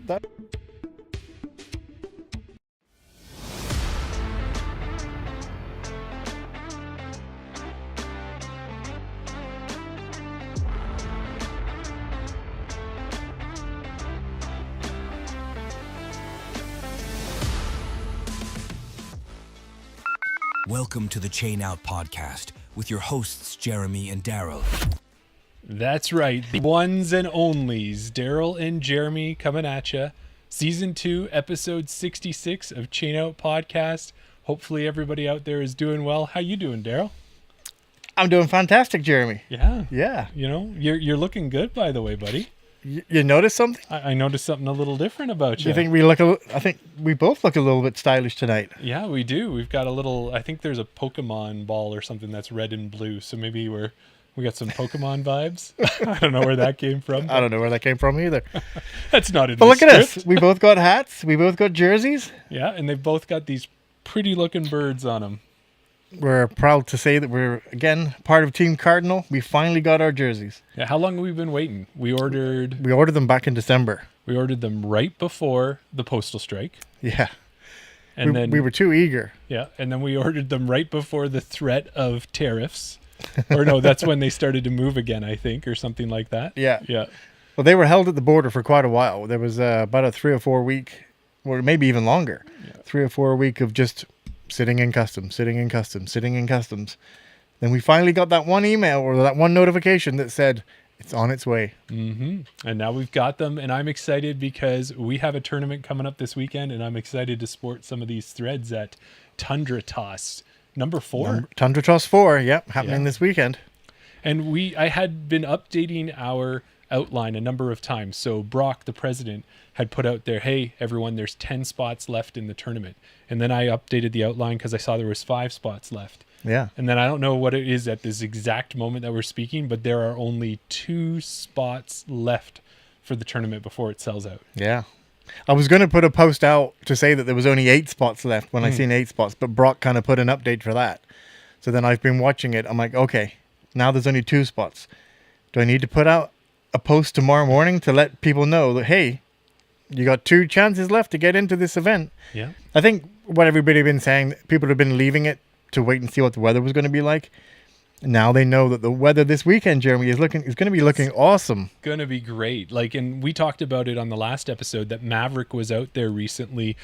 Welcome to the ChainOut Podcast with your hosts, Jeremy and Daryl. That's right. The ones and onlys, Daryl and Jeremy coming at you. Season 2, episode 66 of ChainOut Podcast. Hopefully everybody out there is doing well. How you doing, Daryl? I'm doing fantastic, Jeremy. Yeah. Yeah. You know, you're looking good, by the way, buddy. You noticed something? I noticed something a little different about you. You think I think we both look a little bit stylish tonight. Yeah, we do. We've got a little, I think there's a Pokemon ball or something that's red and blue. So maybe we got some Pokemon vibes. I don't know where that came from. I don't know where that came from either. That's not in But the look at script. us. We both got hats. We both got jerseys. Yeah, and they've both got these pretty looking birds on them. We're proud to say that we're, again, part of Team Cardinal. We finally got our jerseys. Yeah, how long have we been waiting? We ordered them back in December. We ordered them right before the postal strike. Yeah. And we were too eager. Yeah, and then we ordered them right before the threat of tariffs. Or no, that's when they started to move again, I think, or something like that. Yeah. Yeah. Well, they were held at the border for quite a while. There was about a 3 or 4 week, or maybe even longer, 3 or 4 week of just sitting in customs. Then we finally got that one email or that one notification that said it's on its way. Mm-hmm. And now we've got them, and I'm excited because we have a tournament coming up this weekend, and I'm excited to sport some of these threads at Tundra Toss number 4. Tundra Toss 4, yep, happening this weekend. And I had been updating our outline a number of times. So Brock, the president, had put out there, hey, everyone, there's 10 spots left in the tournament. And then I updated the outline because I saw there was 5 spots left. Yeah. And then I don't know what it is at this exact moment that we're speaking, but there are only 2 spots left for the tournament before it sells out. Yeah. I was going to put a post out to say that there was only 8 spots left when I seen 8 spots, but Brock kind of put an update for that. So then I've been watching it. I'm like, okay, now there's only 2 spots. Do I need to put out a post tomorrow morning to let people know that, hey, you got 2 chances left to get into this event? Yeah. I think what everybody been saying, people have been leaving it to wait and see what the weather was going to be like. Now they know that the weather this weekend, Jeremy, is going to be looking awesome. Going to be great. And we talked about it on the last episode that Maverick was out there recently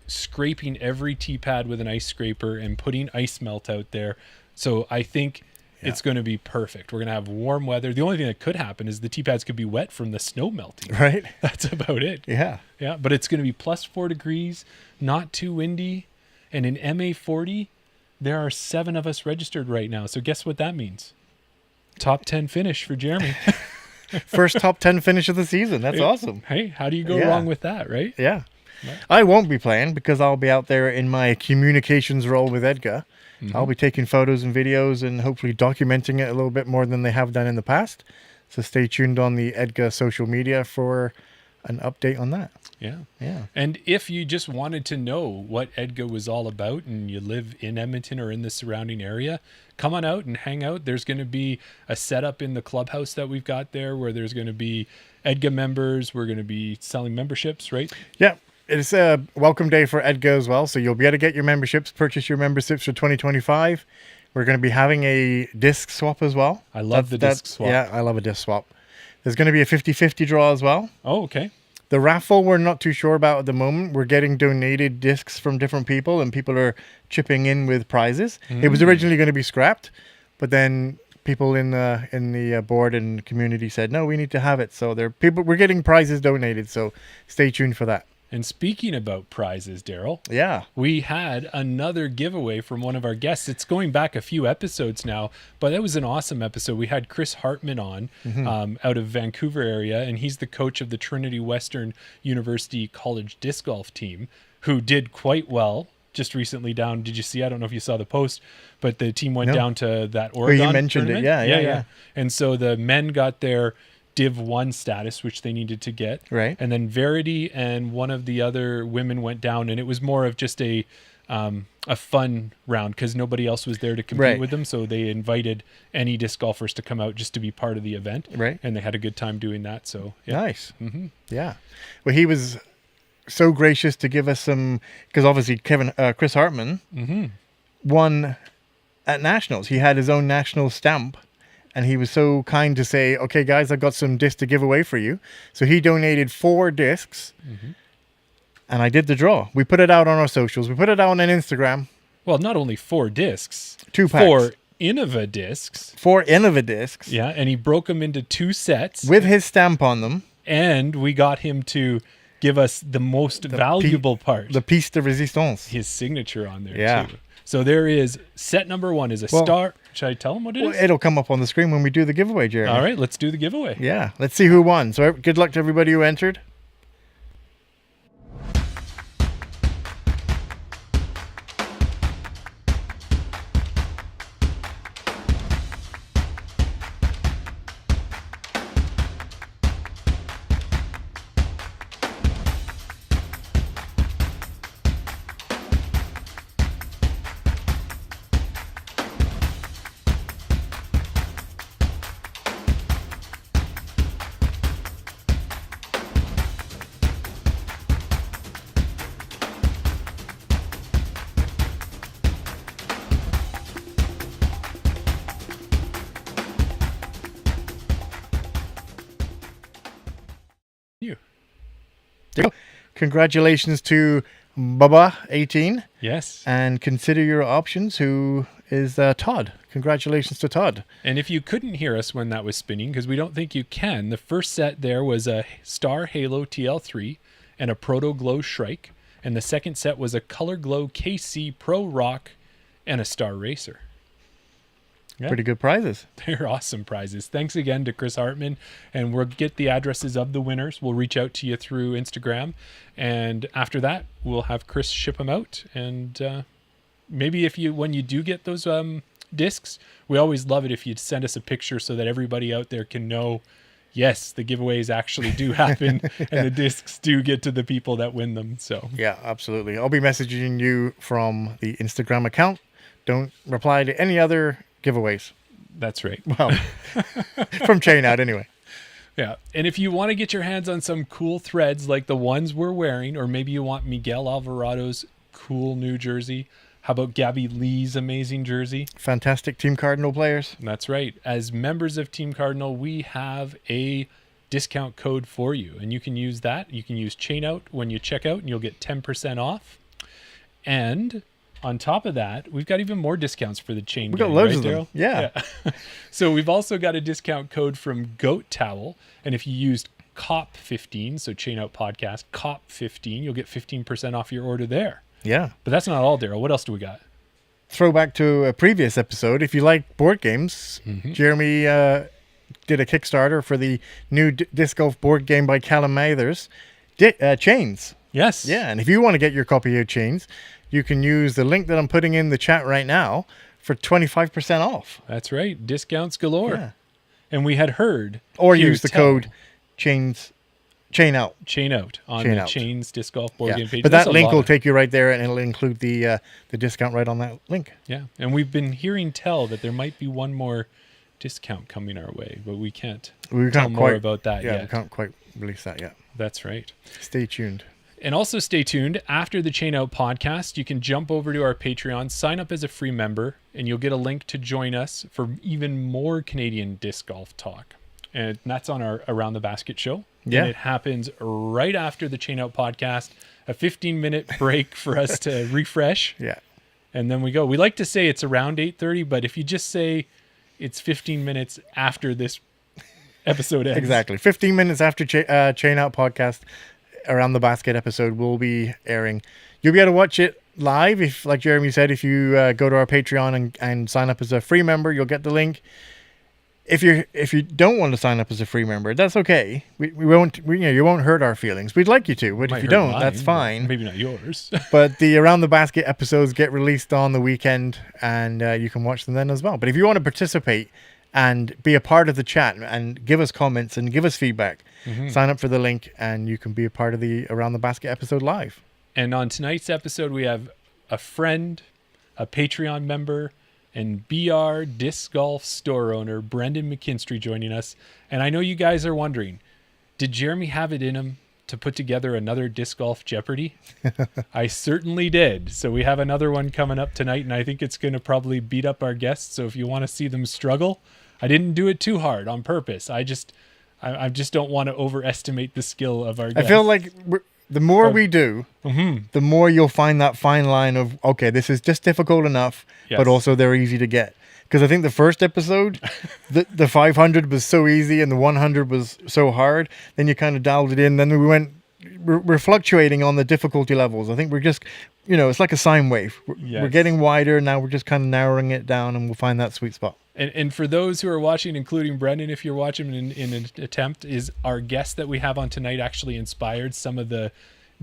scraping every tee pad with an ice scraper and putting ice melt out there. So I think it's going to be perfect. We're going to have warm weather. The only thing that could happen is the tee pads could be wet from the snow melting. Right. That's about it. Yeah. Yeah. But it's going to be plus 4 degrees, not too windy. And in MA40, there are 7 of us registered right now. So guess what that means? Top 10 finish for Jeremy. First top 10 finish of the season. That's awesome. Hey, how do you go wrong with that, right? Yeah. Right. I won't be playing because I'll be out there in my communications role with Edgar. Mm-hmm. I'll be taking photos and videos and hopefully documenting it a little bit more than they have done in the past. So stay tuned on the Edgar social media for an update on that. Yeah. Yeah. And if you just wanted to know what Edgar was all about and you live in Edmonton or in the surrounding area, come on out and hang out. There's going to be a setup in the clubhouse that we've got there where there's going to be Edgar members. We're going to be selling memberships, right? Yeah. It's a welcome day for Edgar as well. So you'll be able to get your memberships, purchase your memberships for 2025. We're going to be having a disc swap as well. I love the disc swap. Yeah, I love a disc swap. There's going to be a 50-50 draw as well. Oh, okay. The raffle, we're not too sure about at the moment. We're getting donated discs from different people, and people are chipping in with prizes. It was originally going to be scrapped, but then people in the board and community said, no, we need to have it. So we're getting prizes donated, so stay tuned for that. And speaking about prizes, Daryl, yeah, we had another giveaway from one of our guests. It's going back a few episodes now, but that was an awesome episode. We had Chris Hartman on out of Vancouver area, and he's the coach of the Trinity Western University College Disc Golf team, who did quite well just recently down. Did you see? I don't know if you saw the post, but the team went down to that Oregon you mentioned tournament. it. Yeah. And so the men got their Div 1 status, which they needed to get. Right. And then Verity and one of the other women went down, and it was more of just a fun round because nobody else was there to compete with them. So they invited any disc golfers to come out just to be part of the event. Right. And they had a good time doing that. So yeah. Nice. Yeah. Well, he was so gracious to give us some, because obviously Chris Hartman won at Nationals. He had his own national stamp, and he was so kind to say, okay, guys, I've got some discs to give away for you. So he donated 4 discs, and I did the draw. We put it out on our socials. We put it out on Instagram. Well, not only 4 discs. 2 packs. 4 Innova discs. 4 Innova discs. Yeah, and he broke them into 2 sets. With his stamp on them. And we got him to give us the most valuable part. The piece de resistance. His signature on there, too. So there is set number 1 is a star. Should I tell him what it is? It'll come up on the screen when we do the giveaway, Jeremy. All right, let's do the giveaway. Yeah, let's see who won. So good luck to everybody who entered. Congratulations to Bubba18. Yes. And consider your options, who is Todd. Congratulations to Todd. And if you couldn't hear us when that was spinning, because we don't think you can, the first set there was a Star Halo TL3 and a Proto Glow Shrike. And the second set was a Color Glow KC Pro Rock and a Star Racer. Yeah. Pretty good prizes. They're awesome prizes. Thanks again to Chris Hartman. And we'll get the addresses of the winners. We'll reach out to you through Instagram. And after that, we'll have Chris ship them out. And maybe when you do get those discs, we always love it if you'd send us a picture so that everybody out there can know, yes, the giveaways actually do happen and the discs do get to the people that win them. So yeah, absolutely. I'll be messaging you from the Instagram account. Don't reply to any other giveaways. That's right. Well, from ChainOut anyway. Yeah. And if you want to get your hands on some cool threads like the ones we're wearing, or maybe you want Miguel Alvarado's cool new jersey, how about Gabby Lee's amazing jersey? Fantastic Team Cardinal players. That's right. As members of Team Cardinal, we have a discount code for you, and you can use that. You can use ChainOut when you check out, and you'll get 10% off. And on top of that, we've got even more discounts for the chain. We've got loads of them. Yeah. So we've also got a discount code from Goat Towel. And if you used COP15, so ChainOut Podcast, COP15, you'll get 15% off your order there. Yeah. But that's not all, Daryl. What else do we got? Throwback to a previous episode. If you like board games, Jeremy did a Kickstarter for the new disc golf board game by Callum Mathers, Chains. Yes. Yeah. And if you want to get your copy of Chains, you can use the link that I'm putting in the chat right now for 25% off. That's right. Discounts galore. Yeah. And we had heard. Or use the code ChainOut. ChainOut on the Chains disc golf board game page. But that link will take you right there, and it'll include the discount right on that link. Yeah. And we've been hearing tell that there might be one more discount coming our way, but we can't tell more about that yet. Yeah, we can't quite release that yet. That's right. Stay tuned. And also stay tuned. After the ChainOut podcast, you can jump over to our Patreon, sign up as a free member, and you'll get a link to join us for even more Canadian disc golf talk. And that's on our Around the Basket show. Yeah. And it happens right after the ChainOut podcast, a 15-minute break for us to refresh. Yeah. And then we go. We like to say it's around 8:30, but if you just say it's 15 minutes after this episode ends. Exactly. 15 minutes after ChainOut podcast, Around the Basket episode will be airing. You'll be able to watch it live, if, like Jeremy said, if you go to our Patreon and sign up as a free member, you'll get the link. If you don't want to sign up as a free member, that's okay. We won't you won't hurt our feelings. We'd like you to, but if you don't, that's fine. Maybe not yours. But the Around the Basket episodes get released on the weekend, and you can watch them then as well. But if you want to participate and be a part of the chat and give us comments and give us feedback. Sign up for the link and you can be a part of the Around the Basket episode live. And on tonight's episode, we have a friend, a Patreon member, and BR Disc Golf store owner, Brendan McKinstry, joining us. And I know you guys are wondering, did Jeremy have it in him to put together another Disc Golf Jeopardy? I certainly did. So we have another one coming up tonight, and I think it's going to probably beat up our guests. So if you want to see them struggle, I didn't do it too hard on purpose. I just don't want to overestimate the skill of our guests. I feel like the more we do, the more you'll find that fine line of, okay, this is just difficult enough, but also they're easy to get. Because I think the first episode, the 500 was so easy and the 100 was so hard. Then you kind of dialed it in. Then we're fluctuating on the difficulty levels. I think we're just, it's like a sine wave. We're getting wider. Now we're just kind of narrowing it down and we'll find that sweet spot. And for those who are watching, including Brendan, if you're watching in an attempt, is our guest that we have on tonight actually inspired some of the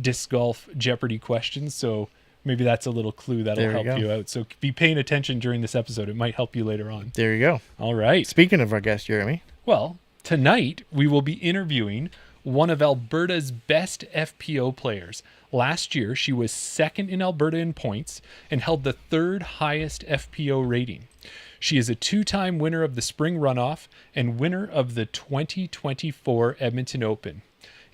Disc Golf Jeopardy questions. So maybe that's a little clue that'll help you out. So be paying attention during this episode. It might help you later on. There you go. All right. Speaking of our guest, Jeremy. Well, tonight we will be interviewing one of Alberta's best FPO players. Last year, she was second in Alberta in points and held the third highest FPO rating. She is a two-time winner of the Spring Runoff and winner of the 2024 Edmonton Open.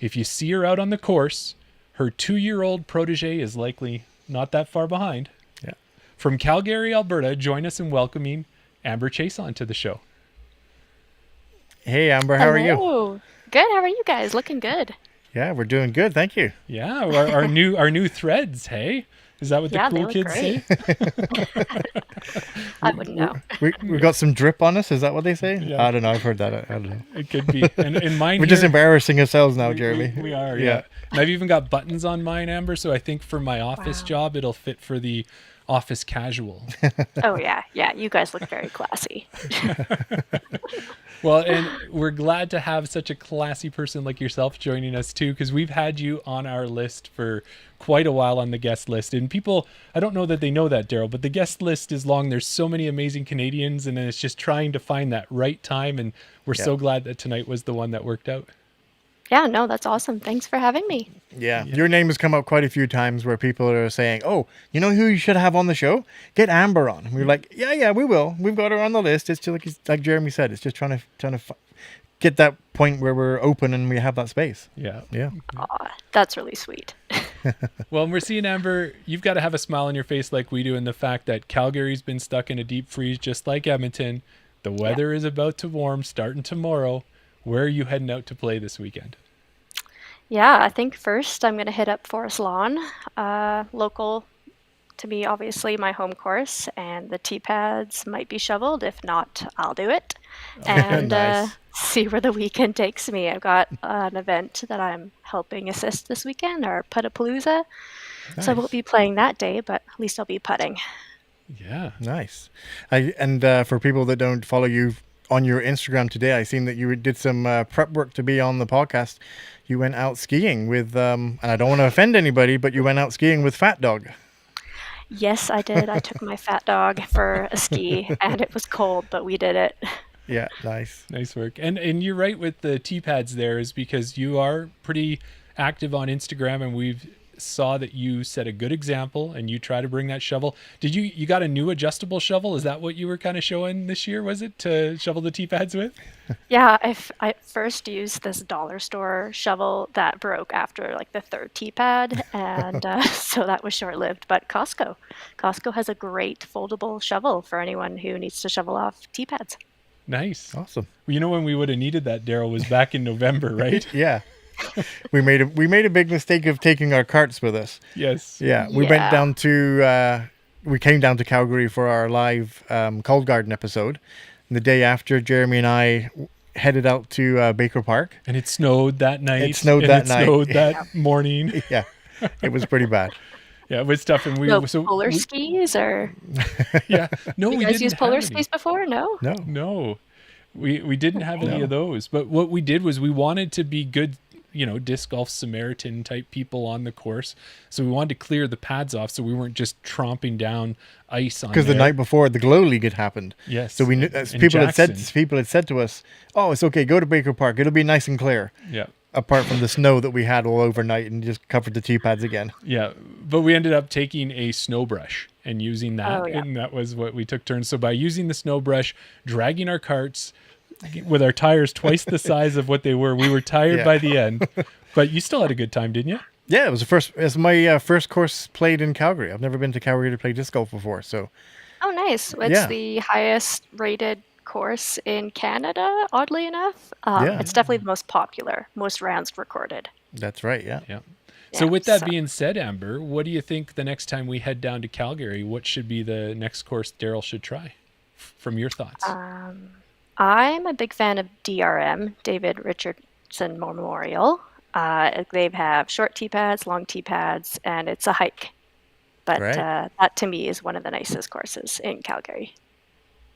If you see her out on the course, her 2-year-old protege is likely not that far behind. Yeah. From Calgary, Alberta, join us in welcoming Amber Chiasson to the show. Hey, Amber, how are you? Good. How are you guys? Looking good. Yeah, we're doing good. Thank you. Yeah, our new threads, hey? Is that what the cool kids say? I wouldn't know. We got some drip on us. Is that what they say? Yeah. I don't know. I've heard that. I don't know. It could be. And in mine, We're just embarrassing ourselves now, Jeremy. We are, yeah. And I've even got buttons on mine, Amber. So I think for my office job, it'll fit for the office casual. Oh yeah. You guys look very classy. Well, and we're glad to have such a classy person like yourself joining us too, because we've had you on our list for quite a while on the guest list. And people, I don't know that they know that, Daryl, but the guest list is long. There's so many amazing Canadians, and then it's just trying to find that right time. And we're so glad that tonight was the one that worked out. Yeah, no, that's awesome. Thanks for having me. Yeah. Your name has come up quite a few times where people are saying, oh, you know who you should have on the show? Get Amber on. And we're like, yeah, we will. We've got her on the list. It's just like Jeremy said, it's just trying to get that point where we're open and we have that space. Yeah. Aw, that's really sweet. Well, and we're seeing, Amber, you've got to have a smile on your face like we do, in the fact that Calgary's been stuck in a deep freeze just like Edmonton. The weather is about to warm starting tomorrow. Where are you heading out to play this weekend? Yeah, I think first I'm going to hit up Forest Lawn, local to me, obviously my home course, and the tee pads might be shoveled. If not, I'll do it and Nice. see where the weekend takes me. I've got an event that I'm helping assist this weekend, our Puttapalooza. So I won't be playing that day, but at least I'll be putting. Yeah. Nice. And for people that don't follow you on your Instagram today, I seen that you did some prep work to be on the podcast. You went out skiing with, and I don't want to offend anybody, but you went out skiing with Fat Dog. Yes, I did. I took my fat dog for a ski, and it was cold, but we did it. Yeah, nice. Nice work. And you're right with the tee pads there, is because you are pretty active on Instagram, and we've saw that you set a good example and you try to bring that shovel. Did you got a new adjustable shovel? Is that what you were kind of showing this year? Was it to shovel the tee pads with? Yeah, I first used this dollar store shovel that broke after like the third tee pad, and so that was short-lived. But Costco has a great foldable shovel for anyone who needs to shovel off tee pads. Nice. Awesome. Well, you know when we would have needed that, Daryl, was back in November, right? Yeah. We made a big mistake of taking our carts with us. Yes. Yeah, we went down to we came down to Calgary for our live Cold Garden episode. And the day after, Jeremy and I headed out to Baker Park. And it snowed that night. It snowed that night. It snowed that morning. Yeah, it was pretty bad. Yeah, it was tough. And polar skis, or yeah, no, you we guys didn't used have polar any. skis before? No. We didn't have any of those. But what we did was we wanted to be good disc golf Samaritan type people on the course. So we wanted to clear the pads off so we weren't just tromping down ice on Because the night before the Glow League had happened. Yes. So we knew And people had Jackson. said to us, "Oh, it's okay. Go to Baker Park. It'll be nice and clear." Yeah. Apart from the snow that we had all overnight and just covered the tee pads again. Yeah. But we ended up taking a snow brush and using that. Oh, yeah. And that was what we took turns. So by using the snow brush, dragging our carts with our tires twice the size of what they were, we were tired Yeah. by the end. But you still had a good time, didn't you? Yeah, it's my first course played in Calgary. I've never been to Calgary to play disc golf before, so Oh, nice. It's Yeah. the highest rated course in Canada, oddly enough. Yeah. It's definitely the most popular, most rounds recorded. that's right. Yeah. Yeah. So Yeah, with that so- being said, Amber, what do you think the next time we head down to Calgary, what should be the next course Daryl should try from your thoughts? I'm a big fan of DRM, David Richardson Memorial. They have short tee pads, long tee pads, and it's a hike. But Right. that to me is one of the nicest courses in Calgary.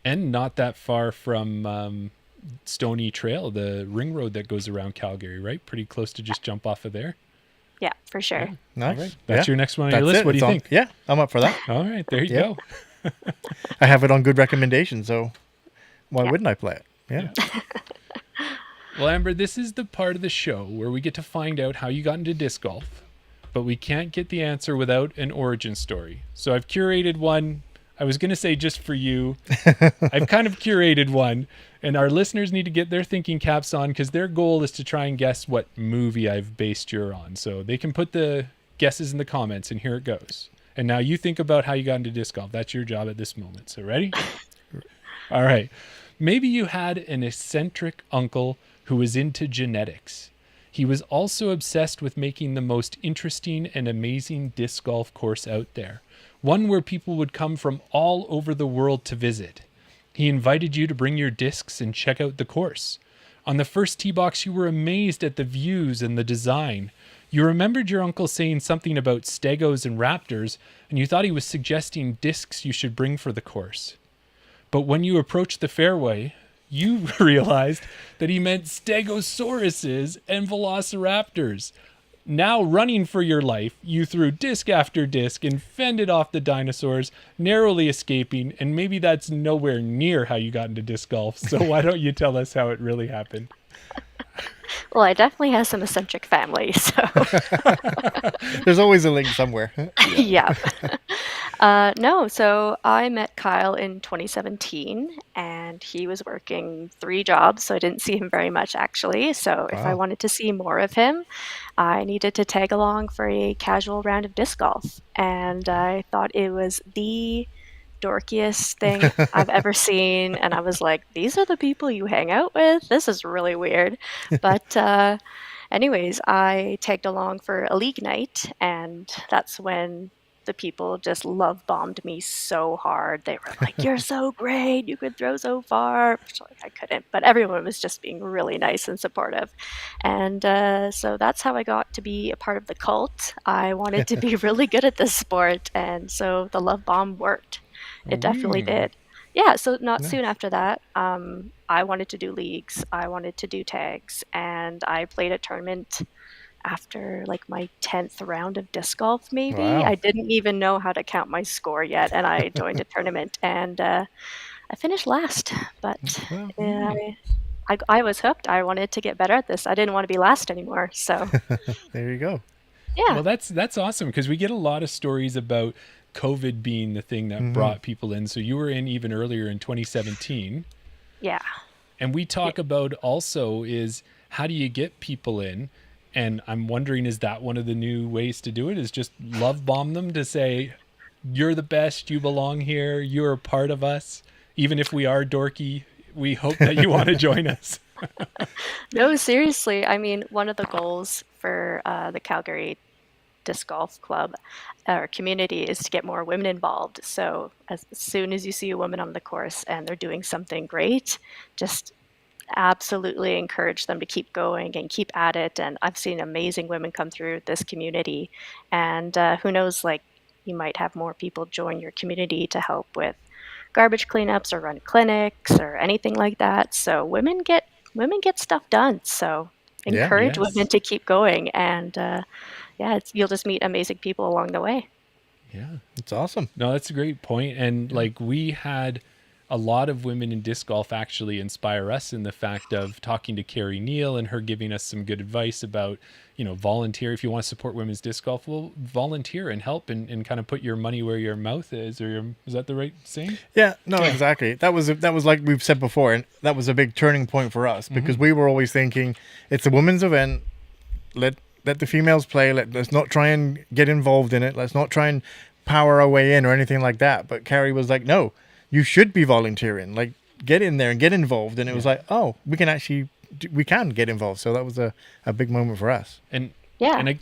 And not that far from Stony Trail, the ring road that goes around Calgary, right? Pretty close to just jump off of there. Yeah, for sure. Nice. All right. That's Yeah. your next one on That's your list. it. What do It's you on- think? Yeah, I'm up for that. All right, there you Yeah. go. I have it on good recommendation, so why Yeah. wouldn't I play it? Yeah. Well, Amber, this is the part of the show where we get to find out how you got into disc golf, but we can't get the answer without an origin story. So I've curated one. I was going to say just for you. I've kind of curated one, and our listeners need to get their thinking caps on because their goal is to try and guess what movie I've based your on. So they can put the guesses in the comments, and here it goes. And now you think about how you got into disc golf. That's your job at this moment. So ready? All right. Maybe you had an eccentric uncle who was into genetics. He was also obsessed with making the most interesting and amazing disc golf course out there, one where people would come from all over the world to visit. He invited you to bring your discs and check out the course. On the first tee box, you were amazed at the views and the design. You remembered your uncle saying something about stegos and raptors, and you thought he was suggesting discs you should bring for the course. But when you approached the fairway, you realized that he meant stegosauruses and velociraptors. Now running for your life, you threw disc after disc and fended off the dinosaurs, narrowly escaping, and maybe that's nowhere near how you got into disc golf. So why don't you tell us how it really happened? Well, I definitely have some eccentric family, so There's always a link somewhere. yeah. No, so I met Kyle in 2017, and he was working 3 jobs, so I didn't see him very much actually. So if I Wow. wanted to see more of him, I needed to tag along for a casual round of disc golf, and I thought it was the dorkiest thing I've ever seen, and I was like, these are the people you hang out with? This is really weird. But anyways, I tagged along for a league night, and that's when the people just love bombed me so hard. They were like, "You're so great. You could throw so far." So I couldn't, but everyone was just being really nice and supportive. And so that's how I got to be a part of the cult. I wanted to be really good at this sport, and so the love bomb worked. It definitely did. Yeah, so not soon after that, I wanted to do leagues. I wanted to do tags, and I played a tournament after like my 10th round of disc golf, maybe. Wow. I didn't even know how to count my score yet, and I joined a tournament, and I finished last. But I was hooked. I wanted to get better at this. I didn't want to be last anymore. So There you go. yeah, Well, that's awesome because we get a lot of stories about COVID being the thing that brought people in. So you were in even earlier in 2017. yeah. And we talk about also is how do you get people in? And I'm wondering, is that one of the new ways to do it? Is just love bomb them to say, you're the best, you belong here, you're a part of us. Even if we are dorky, we hope that you want to join us. No, seriously. I mean, one of the goals for the Calgary Disc Golf Club or community is to get more women involved. So as soon as you see a woman on the course and they're doing something great, just absolutely encourage them to keep going and keep at it. And I've seen amazing women come through this community. And who knows, like you might have more people join your community to help with garbage cleanups or run clinics or anything like that. So women get stuff done. So encourage Yes. women to keep going. And you'll just meet amazing people along the way. Yeah. It's awesome. No, that's a great point. And like we had a lot of women in disc golf actually inspire us in the fact of talking to Carrie Neal and her giving us some good advice about, volunteer. If you want to support women's disc golf, well, volunteer and help and kind of put your money where your mouth is. Is that the right saying? Yeah, no, exactly. That was like we've said before, and that was a big turning point for us because we were always thinking it's a women's event. Let the females play. Let's not try and get involved in it. Let's not try and power our way in or anything like that. But Carrie was like, no, you should be volunteering. Like, get in there and get involved. And it was like, oh, we can get involved. So that was a big moment for us. And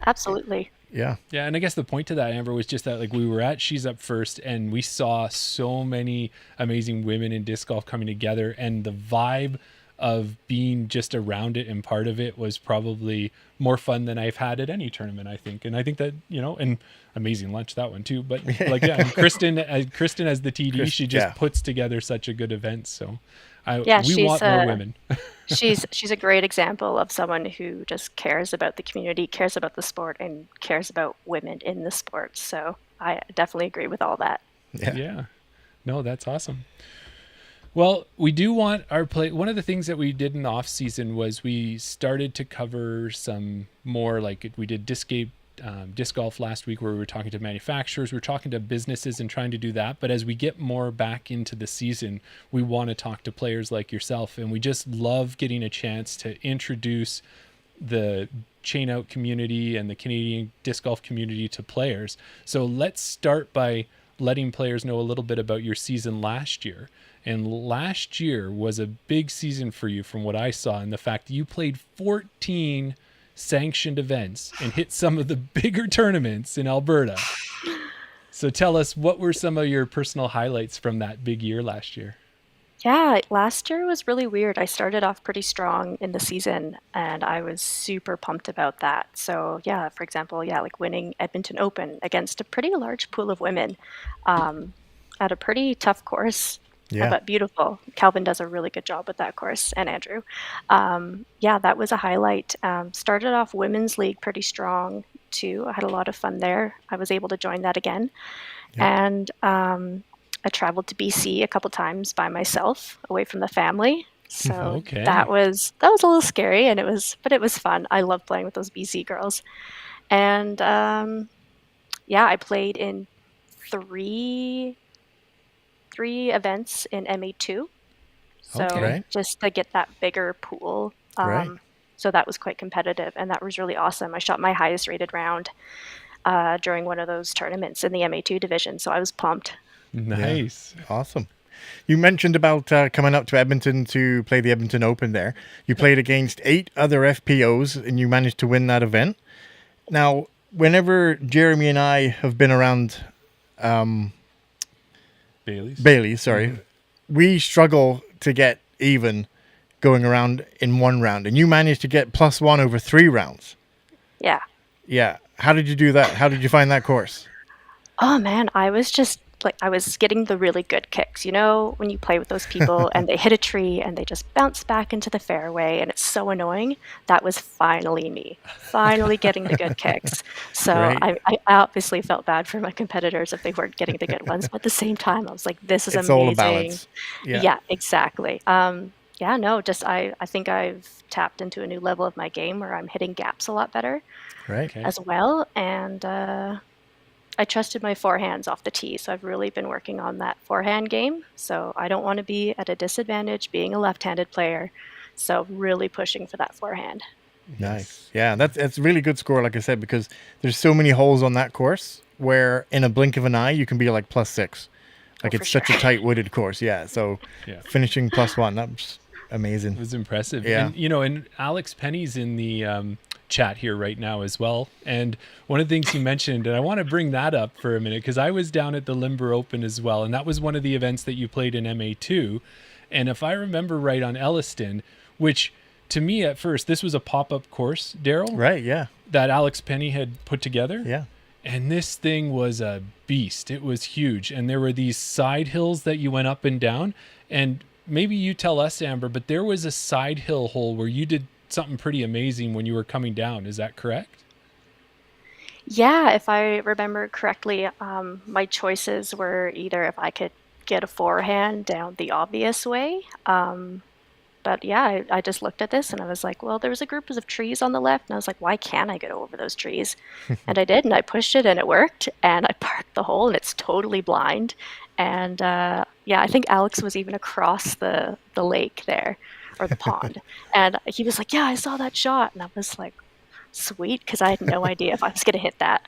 absolutely. Yeah. Yeah, and I guess the point to that, Amber, was just that like we were at She's Up First and we saw so many amazing women in disc golf coming together, and the vibe of being just around it and part of it was probably more fun than I've had at any tournament, I think. And I think that, and amazing lunch, that one too. But and Kristen as the TD, she just puts together such a good event. So we want more women. she's a great example of someone who just cares about the community, cares about the sport, and cares about women in the sport. So I definitely agree with all that. Yeah. No, that's awesome. Well, we do want our play. One of the things that we did in the off season was we started to cover some more, like we did disc golf last week, where we were talking to manufacturers, we were talking to businesses and trying to do that. But as we get more back into the season, we want to talk to players like yourself. And we just love getting a chance to introduce the ChainOut community and the Canadian disc golf community to players. So let's start by letting players know a little bit about your season last year. And last year was a big season for you from what I saw, and the fact that you played 14 sanctioned events and hit some of the bigger tournaments in Alberta. So tell us, what were some of your personal highlights from that big year last year? Yeah, last year was really weird. I started off pretty strong in the season and I was super pumped about that. So yeah, for example, like winning Edmonton Open against a pretty large pool of women at a pretty tough course. Yeah. But beautiful. Calvin does a really good job with that course, and Andrew. That was a highlight. Started off Women's League pretty strong too. I had a lot of fun there. I was able to join that again. Yeah. And I traveled to BC a couple times by myself, away from the family. So that was a little scary, but it was fun. I love playing with those BC girls. And I played in three events in MA2. So just to get that bigger pool. So that was quite competitive, and that was really awesome. I shot my highest rated round during one of those tournaments in the MA2 division. So I was pumped. Nice. Yeah. Awesome. You mentioned about coming up to Edmonton to play the Edmonton Open there. You played against 8 other FPOs and you managed to win that event. Now, whenever Jeremy and I have been around Bailey's, we struggle to get even going around in one round. And you managed to get +1 over 3 rounds. Yeah. Yeah. How did you do that? How did you find that course? Oh, man, I was getting the really good kicks. When you play with those people and they hit a tree and they just bounce back into the fairway and it's so annoying. That was finally me, getting the good kicks. So I obviously felt bad for my competitors if they weren't getting the good ones. But at the same time, I was like, this is amazing. It's all a balance. Yeah, exactly. I think I've tapped into a new level of my game where I'm hitting gaps a lot better as well. And I trusted my forehands off the tee, so I've really been working on that forehand game. So I don't want to be at a disadvantage being a left-handed player, so really pushing for that forehand. Nice. Yeah, that's a really good score, like I said, because there's so many holes on that course where in a blink of an eye you can be like +6. Like it's such a tight-wooded course. Yeah, so finishing +1, that was amazing. It was impressive. Yeah. And, and Alex Penny's in the chat here right now as well. And one of the things he mentioned, and I want to bring that up for a minute, because I was down at the Limber Open as well. And that was one of the events that you played in MA2. And if I remember right, on Elliston, which to me at first, this was a pop-up course, Daryl. Right, yeah. That Alex Penny had put together. Yeah. And this thing was a beast. It was huge. And there were these side hills that you went up and down. And maybe you tell us, Amber, but there was a side hill hole where you did something pretty amazing when you were coming down. Is that correct? Yeah, if I remember correctly, my choices were either if I could get a forehand down the obvious way. But yeah, I just looked at this and I was like, well, there was a group of trees on the left. And I was like, why can't I get over those trees? And I did, and I pushed it and it worked. And I parked the hole and it's totally blind. And yeah, I think Alex was even across the lake there, or the pond. And he was like, yeah, I saw that shot. And I was like, sweet, because I had no idea if I was going to hit that.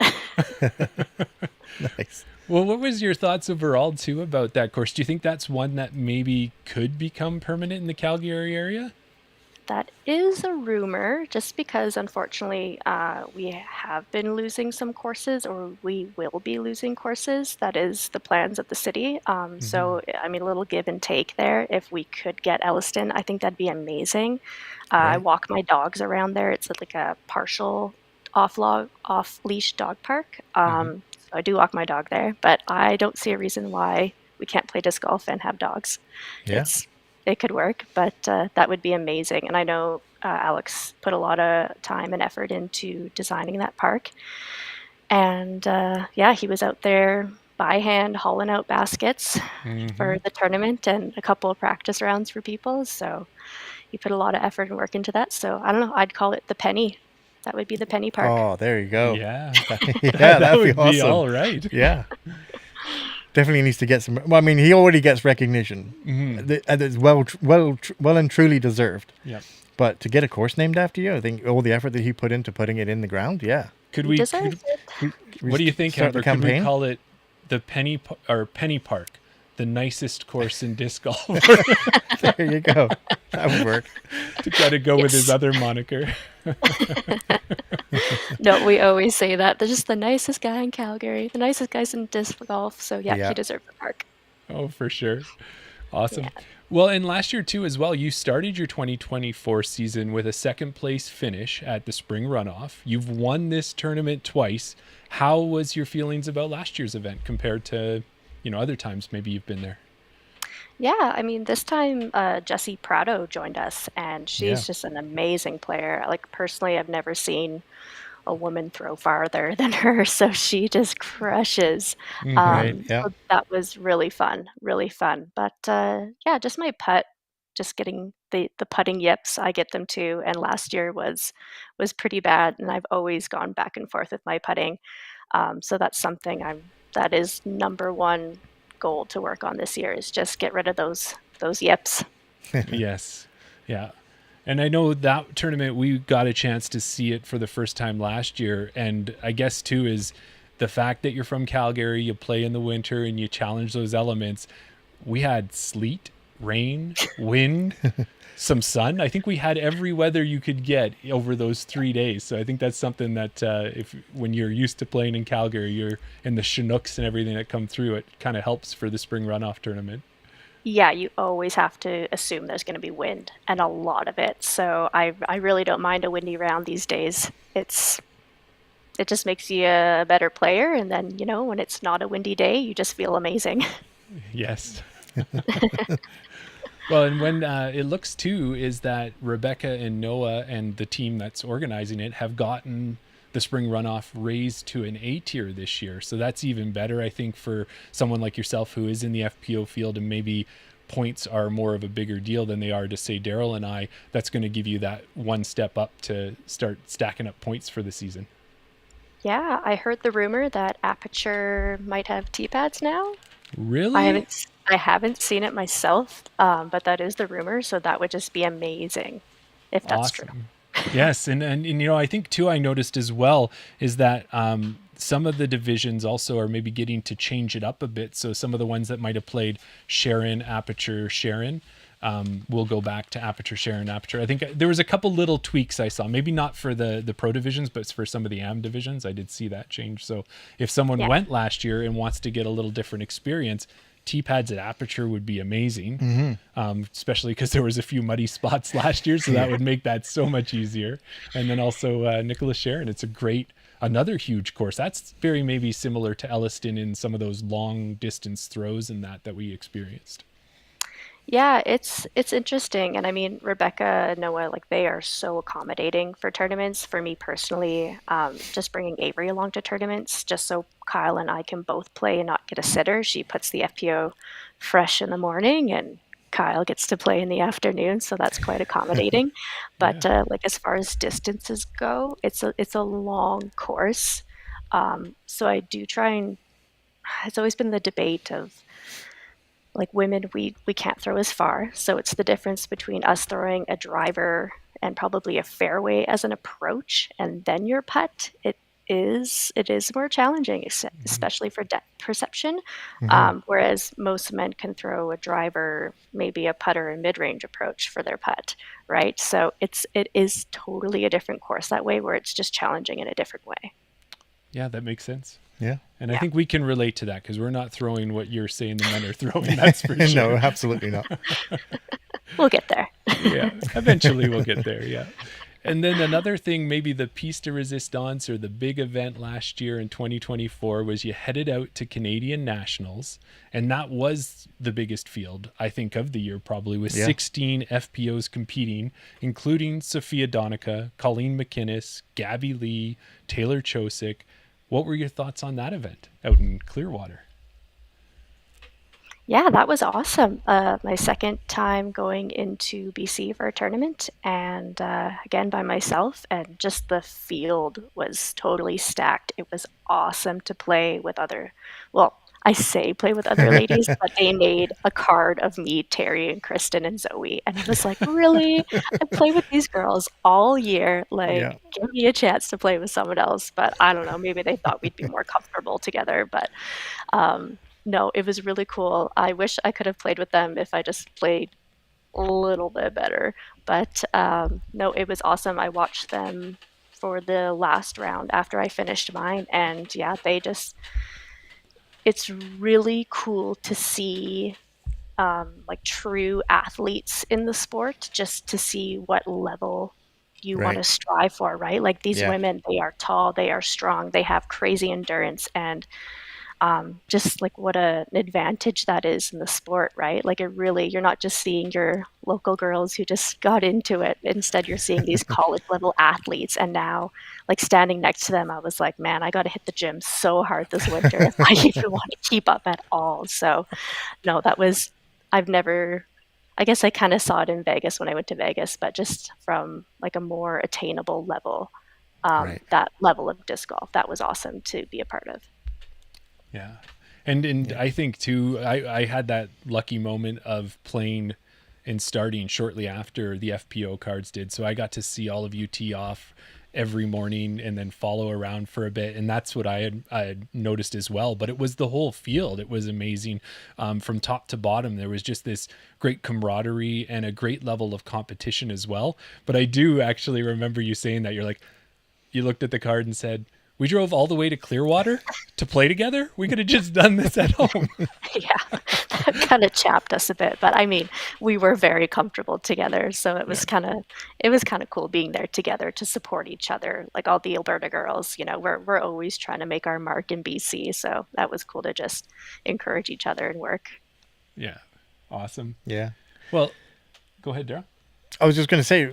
Nice. Well, what was your thoughts overall too about that course? Do you think that's one that maybe could become permanent in the Calgary area? That is a rumor, just because unfortunately we have been losing some courses, or we will be losing courses. That is the plans of the city. So, I mean, a little give and take there. If we could get Elliston, I think that'd be amazing. I Right. walk my dogs around there. It's like a partial off-leash dog park. So I do walk my dog there, but I don't see a reason why we can't play disc golf and have dogs. Yeah. It could work, but that would be amazing. And I know Alex put a lot of time and effort into designing that park. And yeah, he was out there by hand hauling out baskets for the tournament and a couple of practice rounds for people. So he put a lot of effort and work into that. So I don't know, I'd call it the Penny. That would be the Penny Park. Oh, there you go. Yeah. Yeah, That that'd would be awesome. all right. Yeah. Definitely needs to get some. Well, I mean, he already gets recognition, and it's well and truly deserved. Yeah. But to get a course named after you, I think all the effort that he put into putting it in the ground, yeah. Could He we? deserves it. What do you think, Start the Amber? Could we campaign? call it the Penny Park, the nicest course in disc golf? There you go. That would work. To try to go with his Yes. other moniker. No, we always say that. They're just the nicest guy in Calgary, the nicest guys in disc golf. So yeah, Yeah. he deserved the park. Oh, for sure. Awesome. Yeah. Well, and last year too, as well, you started your 2024 season with a second place finish at the spring runoff. You've won this tournament twice. How was your feelings about last year's event compared to, other times maybe you've been there? Yeah, I mean, this time Jessie Prado joined us, and she's Yeah. just an amazing player. Like, personally, I've never seen a woman throw farther than her, so she just crushes. Right, yeah. So that was really fun, really fun. But yeah, just my putt, just getting the putting yips, I get them too. And last year was pretty bad, and I've always gone back and forth with my putting. So that's something that is number one goal to work on this year, is just get rid of those yips. Yes. Yeah. And I know that tournament, we got a chance to see it for the first time last year. And I guess too is the fact that you're from Calgary, you play in the winter and you challenge those elements. We had sleet, rain, wind, some sun. I think we had every weather you could get over those 3 days. So I think that's something that when you're used to playing in Calgary, you're in the Chinooks and everything that come through, it kind of helps for the spring runoff tournament. Yeah, you always have to assume there's going to be wind, and a lot of it. So I really don't mind a windy round these days. It just makes you a better player, and then when it's not a windy day, you just feel amazing. Yes. Well, and when it looks too is that Rebecca and Noah and the team that's organizing it have gotten the spring runoff raised to an A tier this year. So that's even better, I think, for someone like yourself who is in the FPO field and maybe points are more of a bigger deal than they are to, say, Daryl and I. That's going to give you that one step up to start stacking up points for the season. Yeah, I heard the rumor that Aperture might have T-pads now. Really? I haven't seen it myself, but that is the rumor, so that would just be amazing if that's true. Awesome. Yes, and I think too, I noticed as well is that some of the divisions also are maybe getting to change it up a bit. So some of the ones that might have played Sharon, Aperture, Sharon will go back to Aperture, Sharon, Aperture. I think there was a couple little tweaks I saw, maybe not for the pro divisions, but for some of the AM divisions, I did see that change. So if someone went last year and wants to get a little different experience, T-pads at Aperture would be amazing, especially because there was a few muddy spots last year, so that would make that so much easier. And then also Nicholas Sharon, it's another huge course. That's very maybe similar to Elliston in some of those long distance throws and that we experienced. Yeah, it's interesting, and I mean Rebecca and Noah, like they are so accommodating for tournaments. For me personally, just bringing Avery along to tournaments, just so Kyle and I can both play and not get a sitter. She puts the FPO fresh in the morning, and Kyle gets to play in the afternoon, so that's quite accommodating. Yeah. But like as far as distances go, it's a long course, so I do try and. It's always been the debate of like women we can't throw as far, so it's the difference between us throwing a driver and probably a fairway as an approach and then your putt. It is more challenging, especially for depth perception. Whereas most men can throw a driver, maybe a putter and mid-range approach for their putt, right? So it is totally a different course that way, where it's just challenging in a different way. Yeah, that makes sense. Yeah. And I Yeah. think we can relate to that because we're not throwing what you're saying the men are throwing. That's for No, sure. absolutely not. We'll get there. Yeah, eventually we'll get there. Yeah. And then another thing, maybe the piece de resistance or the big event last year in 2024 was you headed out to Canadian Nationals. And that was the biggest field, I think, of the year, probably with Yeah. 16 FPOs competing, including Sophia Donica, Colleen McInnes, Gabby Lee, Taylor Chosick. What were your thoughts on that event out in Clearwater? Yeah, that was awesome. My second time going into BC for a tournament, and again by myself, and just the field was totally stacked. It was awesome to play with other, well, I say play with other ladies, but they made a card of me, Terry, and Kristen, and Zoe. And I was like, really? I play with these girls all year. Yeah. Like, give me a chance to play with someone else. But I don't know, maybe they thought we'd be more comfortable together. But no, it was really cool. I wish I could have played with them if I just played a little bit better. But no, it was awesome. I watched them for the last round after I finished mine. And yeah, it's really cool to see like true athletes in the sport, just to see what level you want to Right. strive for, right? Like these Yeah. women, they are tall, they are strong, they have crazy endurance, and just like what an advantage that is in the sport, right? Like it really, you're not just seeing your local girls who just got into it. Instead, you're seeing these college level athletes. And now, like standing next to them, I was like, man, I got to hit the gym so hard this winter if I even want to keep up at all. So, no, I've never, I guess I kind of saw it in Vegas when I went to Vegas, but just from like a more attainable level, Right. that level of disc golf, that was awesome to be a part of. Yeah. And I think too, I had that lucky moment of playing and starting shortly after the FPO cards did. So I got to see all of you tee off every morning and then follow around for a bit. And that's what I had noticed as well. But it was the whole field. It was amazing. From top to bottom, there was just this great camaraderie and a great level of competition as well. But I do actually remember you saying that. You're like, you looked at the card and said, we drove all the way to Clearwater to play together. We could have just done this at home. Yeah, that kind of chapped us a bit, but I mean, we were very comfortable together, so it was kind of cool being there together to support each other. Like all the Alberta girls, we're always trying to make our mark in BC, so that was cool to just encourage each other and work. Yeah. Awesome. Yeah. Well, go ahead, Daryl. I was just going to say,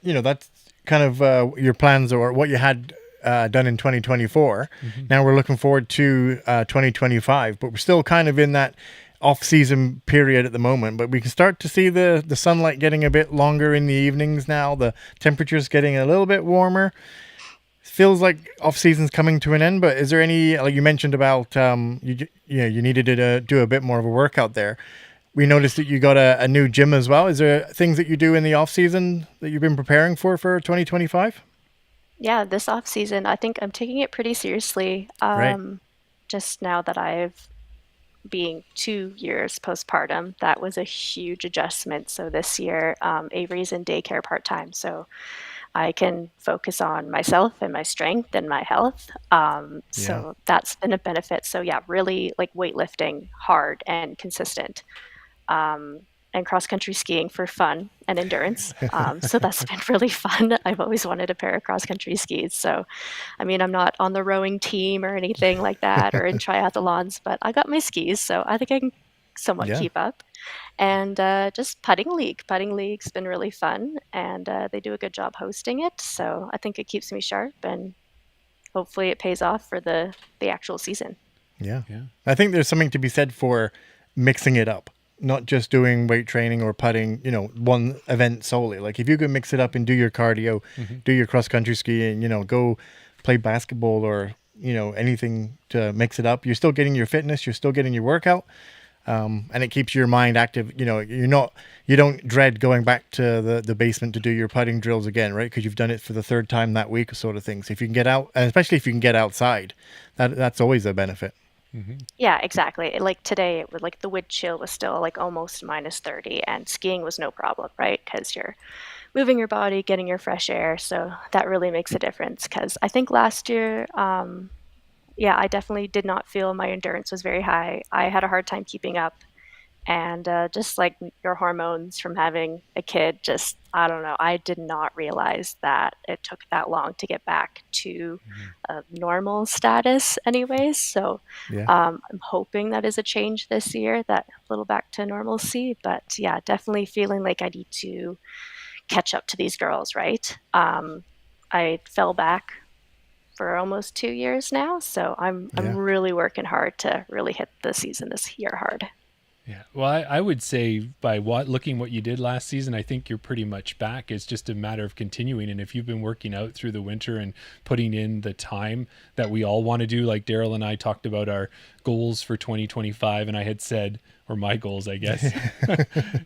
that's kind of your plans or what you had done in 2024. Now we're looking forward to 2025, but we're still kind of in that off-season period at the moment. But we can start to see the sunlight getting a bit longer in the evenings now. The temperature's getting a little bit warmer. Feels like off-season's coming to an end, but is there any, like you mentioned about, you needed to do a bit more of a workout there. We noticed that you got a new gym as well. Is there things that you do in the off-season that you've been preparing for 2025? Yeah, this off season, I think I'm taking it pretty seriously. Right. Just now that I've being 2 years postpartum, that was a huge adjustment. So this year, Avery's in daycare part time, so I can focus on myself and my strength and my health. So that's been a benefit. So yeah, really like weightlifting hard and consistent. And cross-country skiing for fun and endurance. So that's been really fun. I've always wanted a pair of cross-country skis. So, I mean, I'm not on the rowing team or anything like that or in triathlons, but I got my skis. So I think I can somewhat Yeah. keep up. And just putting league. Putting league's been really fun, and they do a good job hosting it. So I think it keeps me sharp, and hopefully it pays off for the actual season. Yeah. Yeah. I think there's something to be said for mixing it up, not just doing weight training or putting, one event solely. Like if you can mix it up and do your cardio, do your cross country skiing, go play basketball or, anything to mix it up, you're still getting your fitness, you're still getting your workout. And it keeps your mind active. You don't dread going back to the basement to do your putting drills again, right? Because you've done it for the third time that week, sort of thing. So if you can get out, and especially if you can get outside, that's always a benefit. Yeah, exactly. Like today, it was like the wind chill was still like almost -30, and skiing was no problem, right? Because you're moving your body, getting your fresh air. So that really makes a difference. Because I think last year, yeah, I definitely did not feel my endurance was very high. I had a hard time keeping up. And just like your hormones from having a kid, just, I don't know, I did not realize that it took that long to get back to a normal status anyways. So Yeah. I'm hoping that is a change this year, that little back to normalcy. But yeah, definitely feeling like I need to catch up to these girls, right? I fell back for almost 2 years now. So I'm really working hard to really hit the season this year hard. Yeah. Well, I would say by looking what you did last season, I think you're pretty much back. It's just a matter of continuing. And if you've been working out through the winter and putting in the time that we all want to do, like Daryl and I talked about our goals for 2025, and I had said, or my goals, I guess,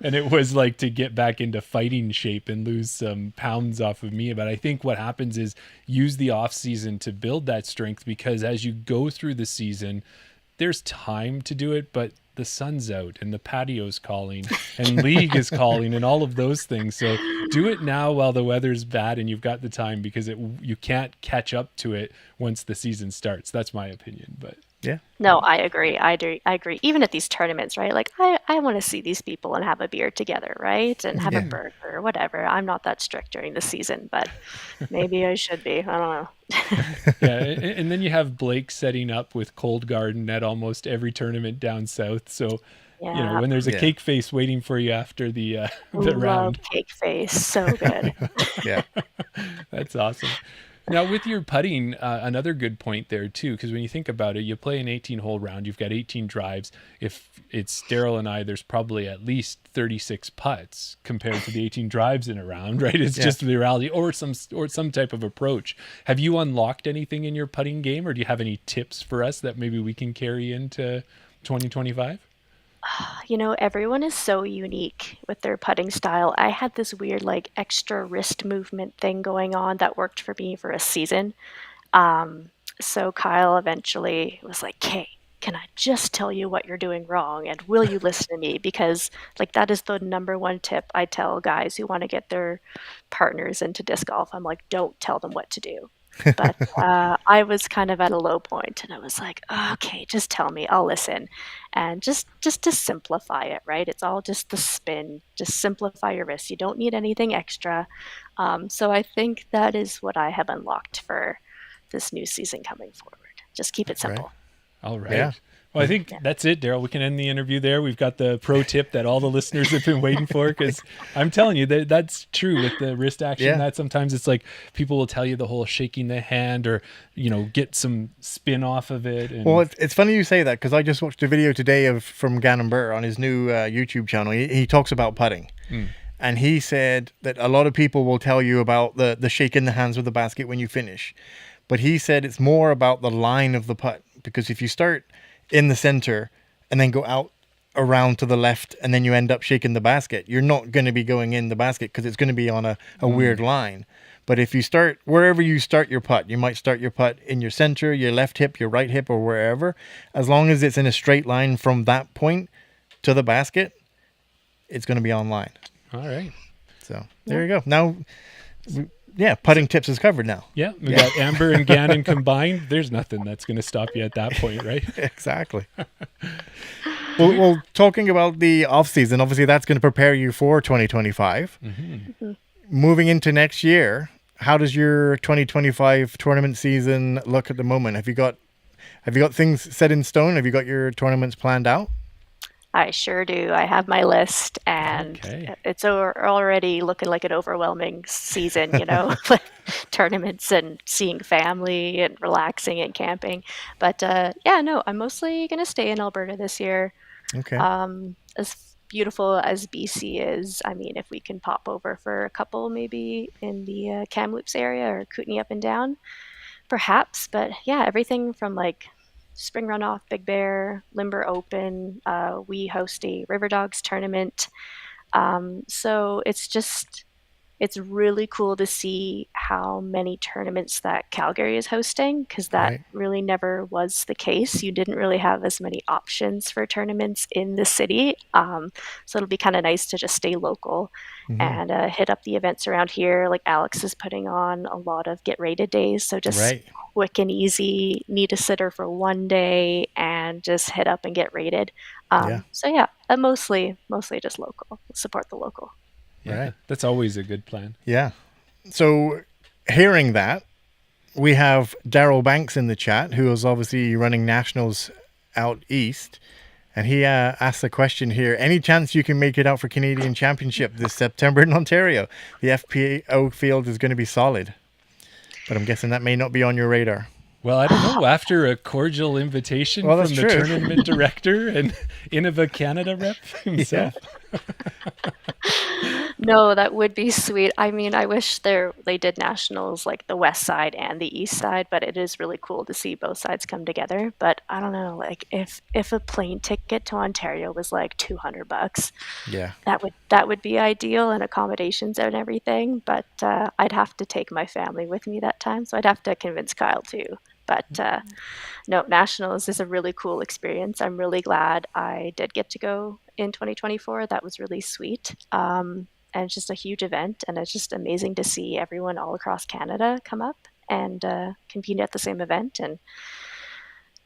and it was like to get back into fighting shape and lose some pounds off of me. But I think what happens is use the off season to build that strength, because as you go through the season, there's time to do it, but the sun's out and the patio's calling and league is calling and all of those things. So do it now while the weather's bad and you've got the time, because you can't catch up to it once the season starts. That's my opinion, but Yeah. No, I agree. I agree. Even at these tournaments, right? Like I want to see these people and have a beer together, right? And have a burger or whatever. I'm not that strict during the season, but maybe I should be. I don't know. yeah. And then you have Blake setting up with Cold Garden at almost every tournament down south. So, Yeah. when there's a cake face waiting for you after the Love round. cake face. So good. Yeah. That's awesome. Now, with your putting, another good point there, too, because when you think about it, you play an 18-hole round. You've got 18 drives. If it's Daryl and I, there's probably at least 36 putts compared to the 18 drives in a round, right? It's just the reality, or some type of approach. Have you unlocked anything in your putting game, or do you have any tips for us that maybe we can carry into 2025? Everyone is so unique with their putting style. I had this weird, like, extra wrist movement thing going on that worked for me for a season. So Kyle eventually was like, "Kay, can I just tell you what you're doing wrong? And will you listen to me?" Because, like, that is the number one tip I tell guys who want to get their partners into disc golf. I'm like, don't tell them what to do. But I was kind of at a low point, and I was like, "Okay, just tell me, I'll listen." And just to simplify it, right? It's all just the spin. Just simplify your wrist. You don't need anything extra. So I think that is what I have unlocked for this new season coming forward. Just keep it simple. All right. Yeah. Well, I think that's it, Daryl. We can end the interview there. We've got the pro tip that all the listeners have been waiting for, because I'm telling you that's true with the wrist action. Yeah. That sometimes it's like people will tell you the whole shaking the hand or, get some spin off of it. And Well, it's funny you say that, because I just watched a video today from Gannon Burr on his new YouTube channel. He talks about putting. And he said that a lot of people will tell you about the shaking the hands with the basket when you finish. But he said it's more about the line of the putt, because if you start in the center and then go out around to the left and then you end up shaking the basket, you're not going to be going in the basket, because it's going to be on a weird line. But if you start wherever you start your putt, you might start your putt in your center, your left hip, your right hip, or wherever, as long as it's in a straight line from that point to the basket, it's going to be on line. all right. So there you go. Now, putting tips is covered now. Yeah. We got Amber and Gannon combined. There's nothing that's going to stop you at that point, right? Exactly. Well, talking about the off season, obviously that's going to prepare you for 2025. Moving into next year, how does your 2025 tournament season look at the moment? Have you got things set in stone? Have you got your tournaments planned out? I sure do. I have my list, and Okay. it's already looking like an overwhelming season, tournaments and seeing family and relaxing and camping. But yeah, no, I'm mostly going to stay in Alberta this year. Okay. As beautiful as BC is, I mean, if we can pop over for a couple, maybe in the Kamloops area or Kootenay up and down, perhaps. But yeah, everything from like Spring Runoff, Big Bear, Limber Open. We host a River Dogs tournament. So it's really cool to see how many tournaments that Calgary is hosting, because that Right. really never was the case. You didn't really have as many options for tournaments in the city. So it'll be kind of nice to just stay local and hit up the events around here. Like Alex is putting on a lot of get rated days. So just Right. quick and easy, need a sitter for one day and just hit up and get rated. Yeah. So yeah, mostly just local, support the local. Yeah, Right. that's always a good plan. Yeah. So hearing that, we have Daryl Banks in the chat, who is obviously running nationals out east. And he asked the question here, any chance you can make it out for Canadian Championship this September in Ontario? The FPO field is going to be solid. But I'm guessing that may not be on your radar. Well, I don't know. After a cordial invitation Well, from that's the true. tournament director and Innova Canada rep himself. No, that would be sweet. I mean, I wish they did nationals like the west side and the east side, but it is really cool to see both sides come together. But I don't know, like if a plane ticket to Ontario was like $200, Yeah. that would be ideal, and accommodations and everything. But I'd have to take my family with me that time, so I'd have to convince Kyle too. But no, nationals is a really cool experience. I'm really glad I did get to go in 2024. That was really sweet. And it's just a huge event, and it's just amazing to see everyone all across Canada come up and compete at the same event. And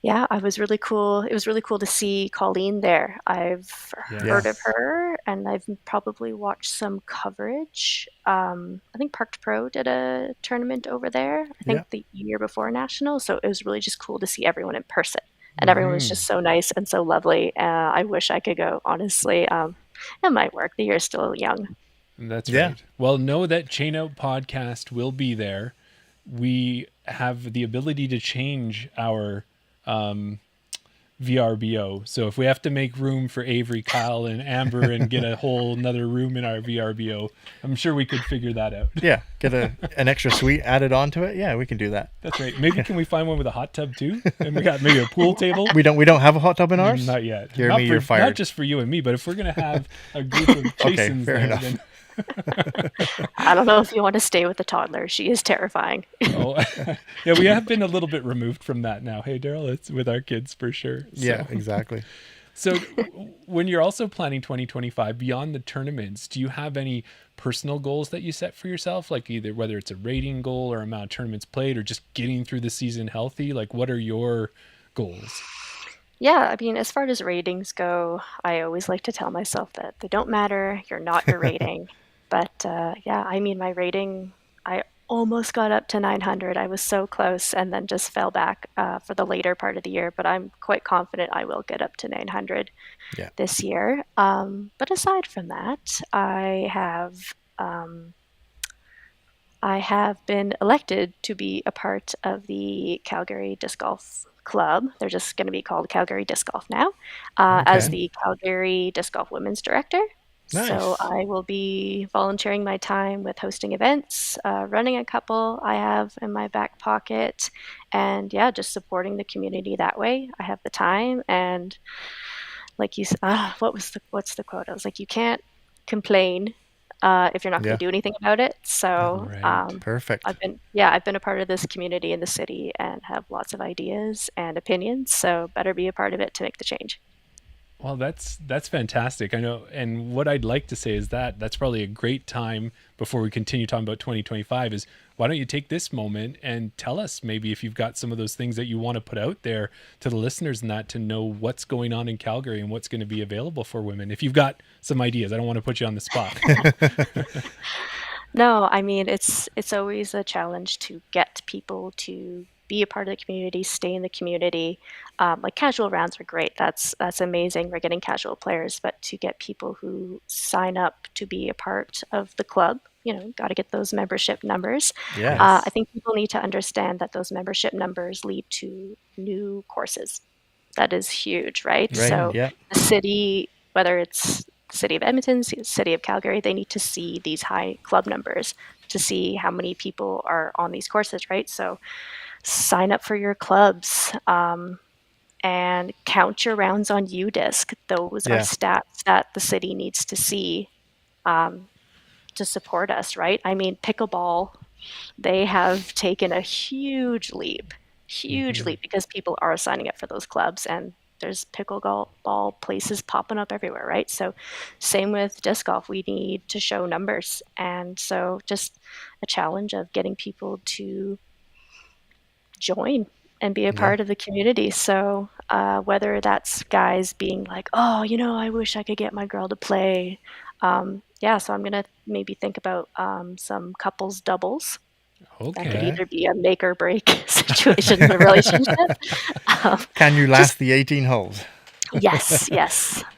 yeah, it was really cool to see Colleen there. I've heard of her, and I've probably watched some coverage. I think Parked Pro did a tournament over there, I think the year before National. So it was really just cool to see everyone in person. And everyone was just so nice and so lovely. I wish I could go, honestly. It might work. The year's still young. That's Yeah. right. Well, know that ChainOut Podcast will be there. We have the ability to change our VRBO. So if we have to make room for Avery, Kyle, and Amber and get a whole another room in our VRBO, I'm sure we could figure that out. Yeah. Get an extra suite added onto it. Yeah, we can do that. That's right. Maybe can we find one with a hot tub too? And we got maybe a pool table. We don't have a hot tub in ours? Not yet. Jeremy, you're fired. Not just for you and me, but if we're gonna have a group of Jasons fair there, enough. then I don't know if you want to stay with the toddler. She is terrifying. oh, yeah, we have been a little bit removed from that now. Hey, Daryl, it's with our kids for sure. Yeah, exactly. So when you're also planning 2025 beyond the tournaments, do you have any personal goals that you set for yourself? Like either whether it's a rating goal or amount of tournaments played or just getting through the season healthy? Like what are your goals? Yeah, I mean, as far as ratings go, I always like to tell myself that they don't matter. You're not your rating. But yeah, I mean, my rating, I almost got up to 900. I was so close and then just fell back for the later part of the year. But I'm quite confident I will get up to 900 this year. But aside from that, I have been elected to be a part of the Calgary Disc Golf Club. They're just going to be called Calgary Disc Golf now, as the Calgary Disc Golf Women's Director. Nice. So I will be volunteering my time with hosting events, running a couple I have in my back pocket, and yeah, just supporting the community that way. I have the time, and like you said, what's the quote? I was like, you can't complain if you're not going to do anything about it. So Perfect. I've been a part of this community in the city and have lots of ideas and opinions. So better be a part of it to make the change. Well, that's fantastic. I know. And what I'd like to say is that's probably a great time before we continue talking about 2025 is why don't you take this moment and tell us maybe if you've got some of those things that you want to put out there to the listeners and that to know what's going on in Calgary and what's going to be available for women. If you've got some ideas, I don't want to put you on the spot. No, I mean, it's always a challenge to get people to be a part of the community, stay in the community. Like casual rounds are great. That's amazing. We're getting casual players, but to get people who sign up to be a part of the club, got to get those membership numbers. Yeah. Yes. I think people need to understand that those membership numbers lead to new courses. That is huge, right? Right. So Yeah. the city, whether it's the city of Edmonton, the city of Calgary, they need to see these high club numbers to see how many people are on these courses, right? So sign up for your clubs and count your rounds on UDisc. Those are Yeah. stats that the city needs to see to support us, right? I mean, pickleball, they have taken a huge leap because people are signing up for those clubs, and there's pickleball places popping up everywhere, right? So same with disc golf, we need to show numbers. And so just a challenge of getting people to join and be a part of the community. So whether that's guys being like, oh, I wish I could get my girl to play. So I'm going to maybe think about some couples doubles. That could Okay. either be a make or break situation in a relationship. Can you last the 18 holes? Yes.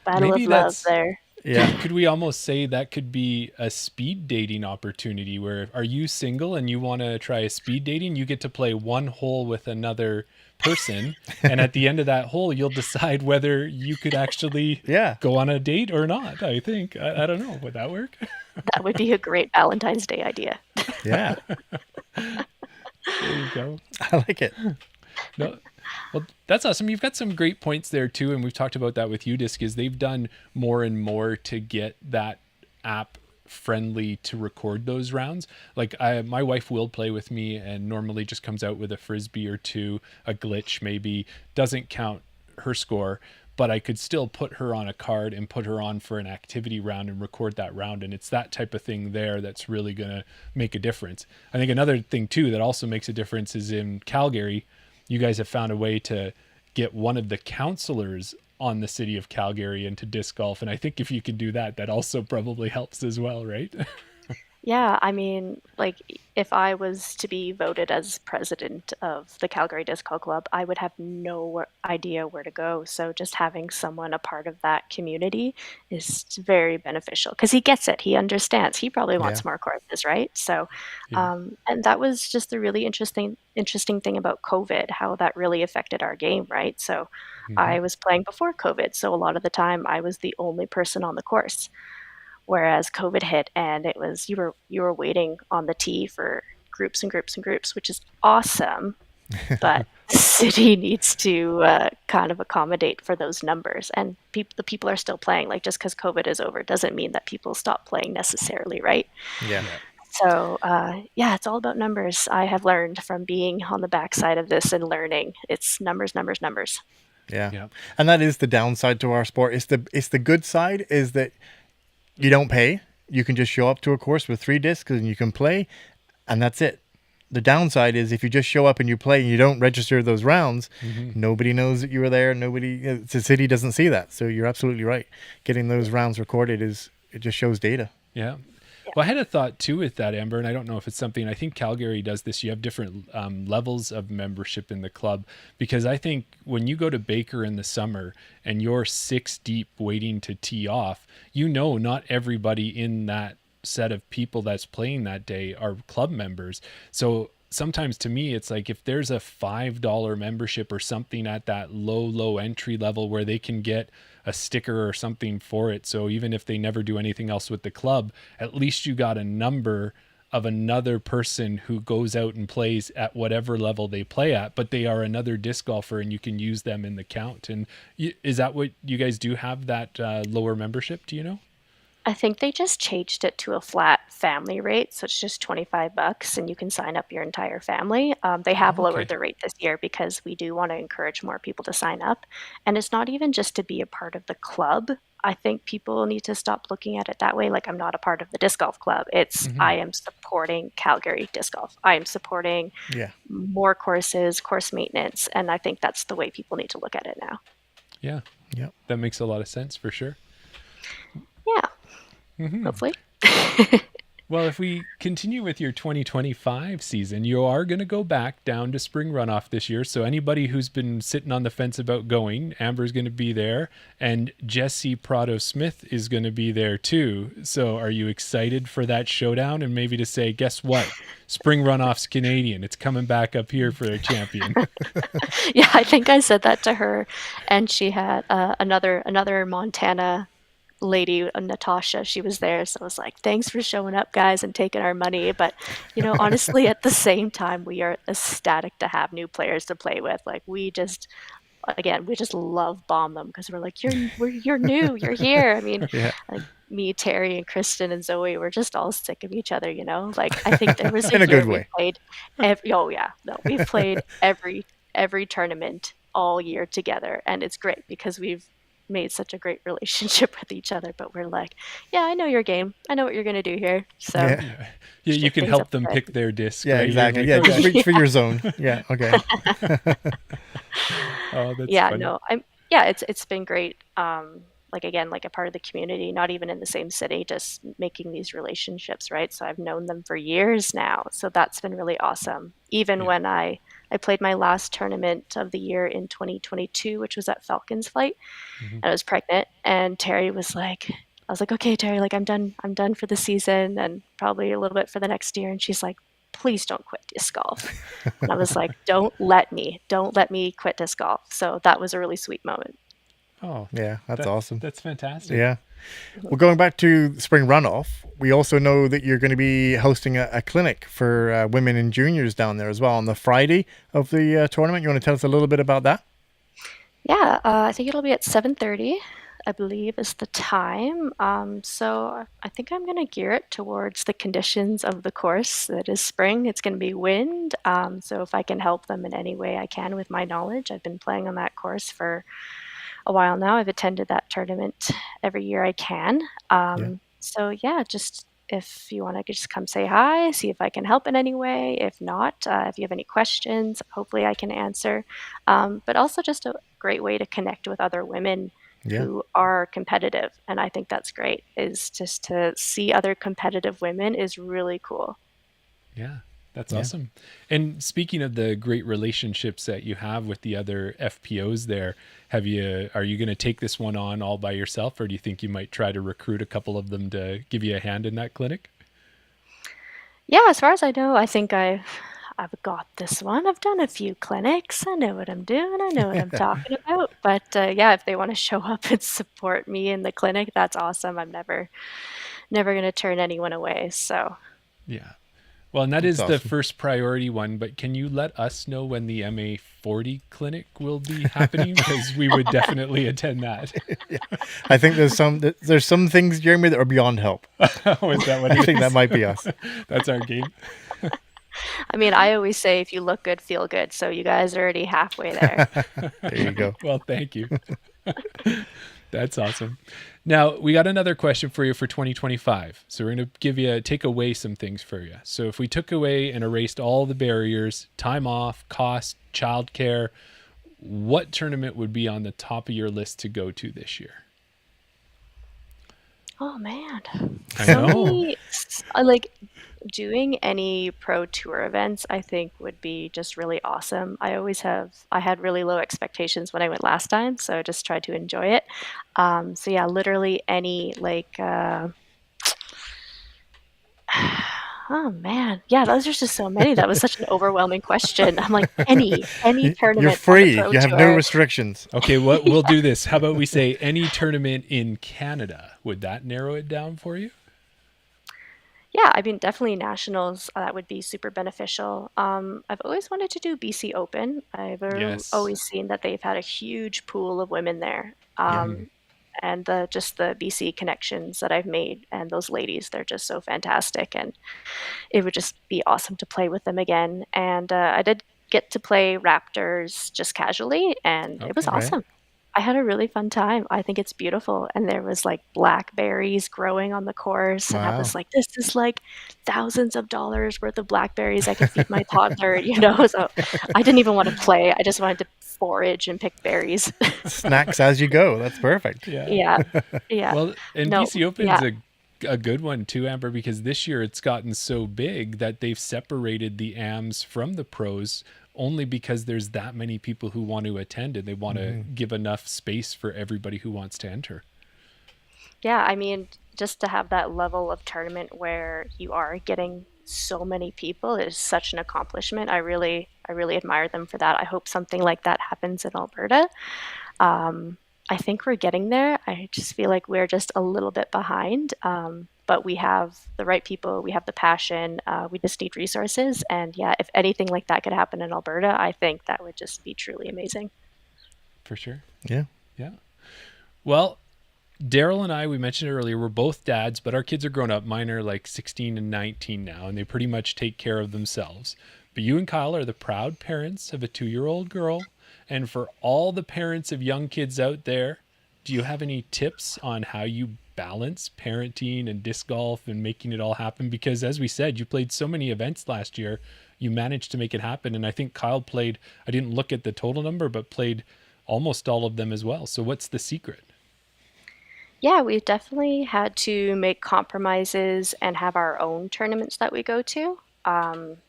Battle Maybe of love that's- there. Yeah. Could we almost say that could be a speed dating opportunity where are you single and you want to try a speed dating? You get to play one hole with another person. And at the end of that hole, you'll decide whether you could actually Yeah. go on a date or not. I think. I don't know. Would that work? That would be a great Valentine's Day idea. Yeah. There you go. I like it. No, well, that's awesome. You've got some great points there too, and we've talked about that with UDisc. Is they've done more and more to get that app friendly to record those rounds. Like my wife will play with me, and normally just comes out with a frisbee or two, a glitch maybe, doesn't count her score. But I could still put her on a card and put her on for an activity round and record that round. And it's that type of thing there that's really going to make a difference. I think another thing too that also makes a difference is in Calgary, you guys have found a way to get one of the counselors on the city of Calgary into disc golf. And I think if you can do that, that also probably helps as well, right? Yeah, I mean, like if I was to be voted as president of the Calgary Disc Golf Club, I would have no idea where to go. So just having someone a part of that community is very beneficial because he gets it. He understands. He probably wants more courses, right? So, and that was just the really interesting thing about COVID, how that really affected our game, right? So I was playing before COVID. So a lot of the time I was the only person on the course. Whereas COVID hit and it was you were waiting on the tee for groups and groups and groups, which is awesome. But the city needs to kind of accommodate for those numbers. And the people are still playing. Like just because COVID is over doesn't mean that people stop playing necessarily, right? Yeah. So it's all about numbers. I have learned from being on the backside of this and learning. It's numbers. Yeah. And that is the downside to our sport. It's the good side is that you don't pay. You can just show up to a course with 3 discs and you can play, and that's it. The downside is if you just show up and you play and you don't register those rounds, nobody knows that you were there. The city doesn't see that. So you're absolutely right. Getting those rounds recorded it just shows data. Yeah. Well, I had a thought too with that, Amber, and I don't know if it's something, I think Calgary does this. You have different levels of membership in the club, because I think when you go to Baker in the summer and you're 6 deep waiting to tee off, not everybody in that set of people that's playing that day are club members. So sometimes to me, it's like if there's a $5 membership or something at that low entry level where they can get a sticker or something for it. So even if they never do anything else with the club, at least you got a number of another person who goes out and plays at whatever level they play at, but they are another disc golfer and you can use them in the count. And is that what you guys do, have that lower membership? Do you know? I think they just changed it to a flat family rate, so it's just $25 and you can sign up your entire family. They have lowered the rate this year because we do want to encourage more people to sign up. And it's not even just to be a part of the club. I think people need to stop looking at it that way. Like, I'm not a part of the disc golf club. It's I am supporting Calgary disc golf. I am supporting more courses, course maintenance. And I think that's the way people need to look at it now. Yeah. That makes a lot of sense for sure. Yeah. Hopefully. Well, if we continue with your 2025 season, you are going to go back down to spring runoff this year. So anybody who's been sitting on the fence about going, Amber's going to be there, and Jesse Prado Smith is going to be there too. So are you excited for that showdown? And maybe to say, guess what? Spring runoff's Canadian. It's coming back up here for a champion. Yeah, I think I said that to her, and she had another Montana lady, Natasha. She was there, so I was like, "Thanks for showing up, guys, and taking our money." But honestly, at the same time, we are ecstatic to have new players to play with. Like we just love bomb them because we're like, you're new, you're here. I mean, Yeah. like me, Terry, and Kristen and Zoe, we're just all sick of each other. Like I think there was In a year good way. we played. We've played every tournament all year together, and it's great because we've made such a great relationship with each other. But we're like, yeah, I know your game, I know what you're gonna do here. So Yeah. Yeah, you shift can things help up a them bit. pick their disc. Yeah, right? You're exactly. like, Yeah, okay. just reach for your zone. Yeah, okay. Oh, that's Yeah, funny. no, it's been great. Like again, like a part of the community, not even in the same city, just making these relationships, right? So I've known them for years now. So that's been really awesome. Even Yeah. when I played my last tournament of the year in 2022, which was at Falcons Flight, Mhm. and I was pregnant, and Terry was like, I was like, okay, Terry, like I'm done for the season and probably a little bit for the next year. And she's like, please don't quit disc golf. And I was like, don't let me quit disc golf. So that was a really sweet moment. Oh, Yeah, that's awesome. That's fantastic. Yeah. Well, going back to spring runoff, we also know that you're going to be hosting a clinic for women and juniors down there as well on the Friday of the tournament. You want to tell us a little bit about that? Yeah, I think it'll be at 7:30, I believe is the time. So I think I'm going to gear it towards the conditions of the course. It is spring. It's going to be wind. So if I can help them in any way I can with my knowledge, I've been playing on that course for a while now. I've attended that tournament every year I can. So yeah, just if you want to just come say hi, see if I can help in any way. If not, if you have any questions, hopefully I can answer. But also just a great way to connect with other women Yeah. who are competitive. And I think that's great, is just to see other competitive women is really cool. Yeah, that's awesome. And speaking of the great relationships that you have with the other FPOs there, are you going to take this one on all by yourself, or do you think you might try to recruit a couple of them to give you a hand in that clinic? Yeah, as far as I know, I think I've got this one. I've done a few clinics. I know what I'm doing. I know what I'm talking about. But yeah, if they want to show up and support me in the clinic, that's awesome. I'm never going to turn anyone away. So Yeah. Well, and that is That's the awesome. first priority one, but can you let us know when the MA40 clinic will be happening? Because we would definitely attend that. I think there's some things, Jeremy, that are beyond help. Oh, is that what I it think is? that might be us. That's our game. I mean, I always say if you look good, feel good. So you guys are already halfway there. There you go. Well, thank you. That's awesome. Now, we got another question for you for 2025. So we're going to take away some things for you. So if we took away and erased all the barriers, time off, cost, childcare, what tournament would be on the top of your list to go to this year? Oh man, I so know. many. Like doing any pro tour events, I think would be just really awesome. I had really low expectations when I went last time, so I just tried to enjoy it. So yeah, literally any like. Oh man, yeah, those are just so many. That was such an overwhelming question. I'm like any tournament. You're on the free. pro You have no tour. restrictions. Okay, we'll do this. How about we say any tournament in Canada? Would that narrow it down for you? Yeah, I mean, definitely nationals. That would be super beneficial. I've always wanted to do BC Open. Yes. Always seen that they've had a huge pool of women there. And just the BC connections that I've made, and those ladies, they're just so fantastic. And it would just be awesome to play with them again. And I did get to play Raptors just casually, and it was Okay. awesome. I had a really fun time. I think it's beautiful. And there was like blackberries growing on the course. And I Wow. was like, this is like thousands of dollars worth of blackberries I could feed my toddler, So I didn't even want to play. I just wanted to forage and pick berries. Snacks as you go. That's perfect. Yeah. Yeah. Yeah. Well, and No, BC Open's yeah. a a good one too, Amber, because this year it's gotten so big that they've separated the AMs from the pros only because there's that many people who want to attend and they want to give enough space for everybody who wants to enter. Yeah, I mean, just to have that level of tournament where you are getting so many people is such an accomplishment. I really admire them for that. I hope something like that happens in Alberta. I think we're getting there. I just feel like we're just a little bit behind. But we have the right people, we have the passion, we just need resources. And yeah, if anything like that could happen in Alberta, I think that would just be truly amazing. For sure. Yeah. Yeah. Well, Daryl and I, we mentioned it earlier, we're both dads, but our kids are grown up. Mine are like 16 and 19 now, and they pretty much take care of themselves. But you and Kyle are the proud parents of a 2-year-old girl. And for all the parents of young kids out there, do you have any tips on how you balance parenting and disc golf and making it all happen? Because as we said, you played so many events last year, you managed to make it happen. And I think Kyle played, I didn't look at the total number, but played almost all of them as well. So what's the secret? Yeah, we've definitely had to make compromises and have our own tournaments that we go to.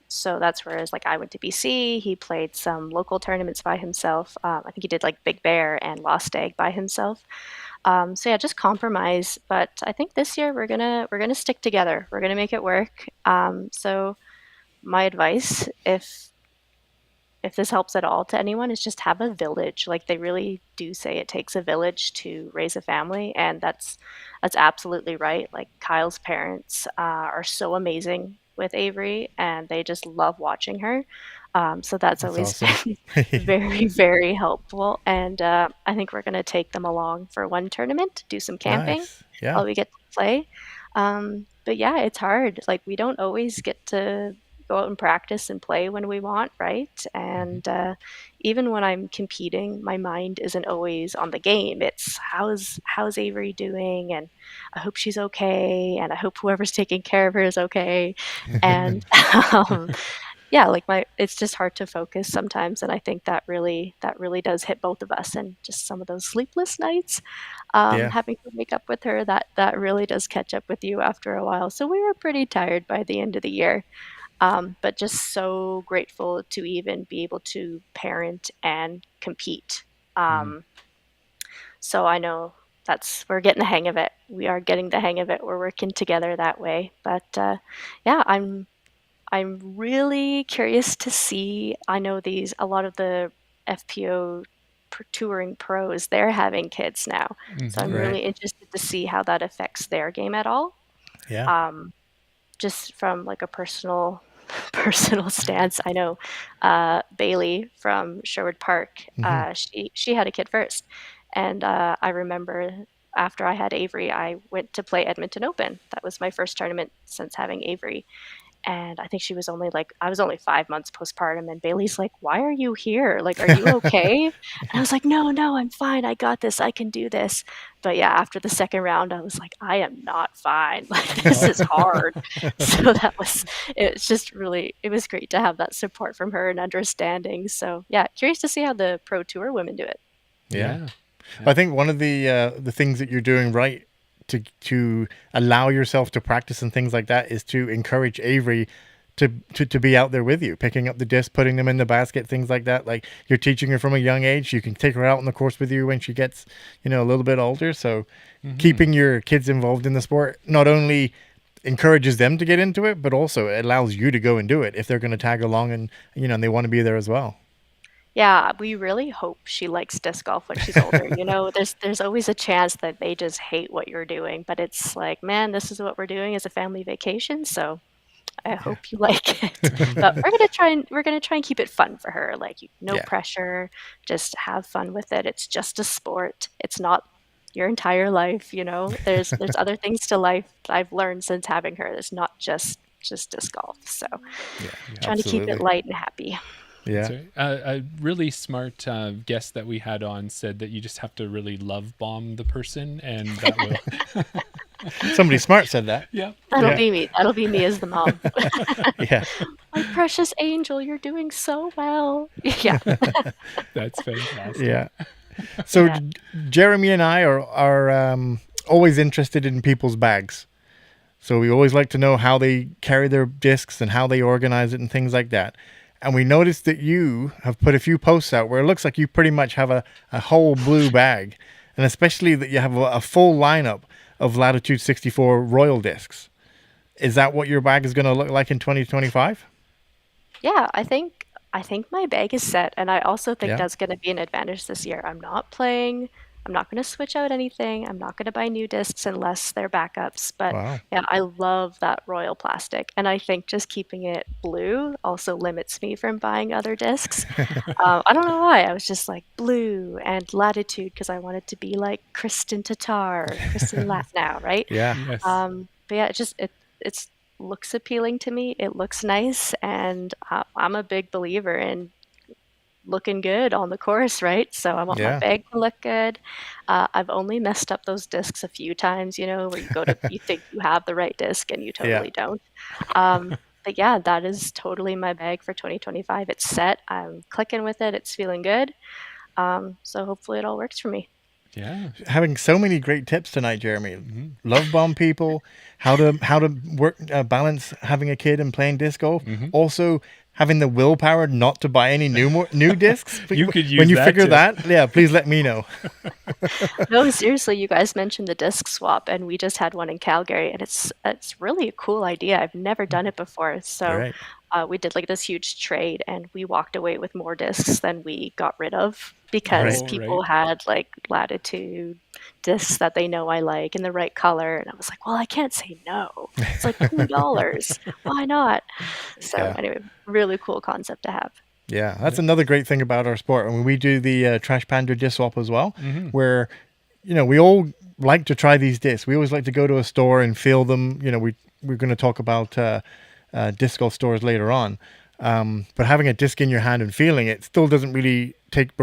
So that's whereas like I went to BC, he played some local tournaments by himself. I think he did like Big Bear and Lost Egg by himself. So yeah, just compromise. But I think this year we're gonna stick together. We're gonna make it work. So my advice, if this helps at all to anyone, is just have a village. Like they really do say it takes a village to raise a family, and that's absolutely right. Like Kyle's parents are so amazing with Avery, and they just love watching her. So that's always awesome. very, very helpful. And I think we're going to take them along for one tournament, do some camping Nice. Yeah. while we get to play. But yeah, it's hard. Like we don't always get to go out and practice and play when we want, right? And even when I'm competing, my mind isn't always on the game. It's how's Avery doing, and I hope she's okay, and I hope whoever's taking care of her is okay. And yeah, like it's just hard to focus sometimes, and I think that really does hit both of us. And just some of those sleepless nights, having to wake up with her, that really does catch up with you after a while. So we were pretty tired by the end of the year. But just so grateful to even be able to parent and compete. So I know we're getting the hang of it. We are getting the hang of it. We're working together that way. But yeah, I'm really curious to see. I know a lot of the FPO touring pros, they're having kids now. So I'm really interested to see how that affects their game at all. Yeah. Just from like a personal stance, I know Bailey from Sherwood Park, she had a kid first, and I remember after I had Avery, I went to play Edmonton Open. That was my first tournament since having Avery. And I think I was only 5 months postpartum, and Bailey's like, "Why are you here? Like, are you okay?" And I was like, No, I'm fine. I got this. I can do this. But yeah, after the second round, I was like, I am not fine. Like, this is hard. So it was great to have that support from her and understanding. So yeah, curious to see how the Pro Tour women do it. Yeah. I think one of the things that you're doing right to allow yourself to practice and things like that is to encourage Avery to be out there with you, picking up the disc, putting them in the basket, things like that. Like you're teaching her from a young age. You can take her out on the course with you when she gets, a little bit older. So keeping your kids involved in the sport not only encourages them to get into it, but also it allows you to go and do it if they're going to tag along and, and they want to be there as well. Yeah, we really hope she likes disc golf when she's older. There's always a chance that they just hate what you're doing, but it's like, man, this is what we're doing as a family vacation, so I hope you like it. But we're gonna try and keep it fun for her. Like no pressure, just have fun with it. It's just a sport. It's not your entire life. There's other things to life I've learned since having her. It's not just disc golf. So trying to keep it light and happy. Yeah. So, a really smart guest that we had on said that you just have to really love bomb the person, and that will. Somebody smart said that. Yeah. That'll be me. That'll be me as the mom. Yeah. My precious angel, you're doing so well. Yeah. That's fantastic. Yeah. So Jeremy and I are always interested in people's bags. So we always like to know how they carry their discs and how they organize it and things like that. And we noticed that you have put a few posts out where it looks like you pretty much have a whole blue bag. And especially that you have a full lineup of Latitude 64 Royal discs. Is that what your bag is going to look like in 2025? Yeah, I think my bag is set, and I also think Yeah. that's going to be an advantage this year. I'm not going to switch out anything. I'm not going to buy new discs unless they're backups. But Wow. yeah, I love that royal plastic, and I think just keeping it blue also limits me from buying other discs. I don't know why. I was just like blue and Latitude because I wanted to be like Kristen Tatar, Kristen Lathnow, right? Yeah. Yes. But yeah, it looks appealing to me. It looks nice, and I'm a big believer in looking good on the course, right? So I want my Yeah. bag to look good. I've only messed up those discs a few times, where you think you have the right disc and you totally don't. But yeah, that is totally my bag for 2025. It's set. I'm clicking with it. It's feeling good. So hopefully it all works for me. Yeah. Having so many great tips tonight, Jeremy. Love bomb people, how to work balance having a kid and playing disc golf. Also having the willpower not to buy any new discs. You could use when you that figure tip. that. Yeah, please let me know. No, seriously, you guys mentioned the disc swap, and we just had one in Calgary, and it's really a cool idea. I've never done it before, so Right. we did like this huge trade, and we walked away with more discs than we got rid of because Right. people had like Latitude discs that they know I like in the right color, and I was like, well, I can't say no. It's like $2. Why not? So Yeah. anyway, really cool concept to have. Yeah, that's another great thing about our sport. I mean, we do the Trash Panda disc swap as well, where, we all like to try these discs. We always like to go to a store and feel them. We're going to talk about disc golf stores later on. But having a disc in your hand and feeling it still doesn't really take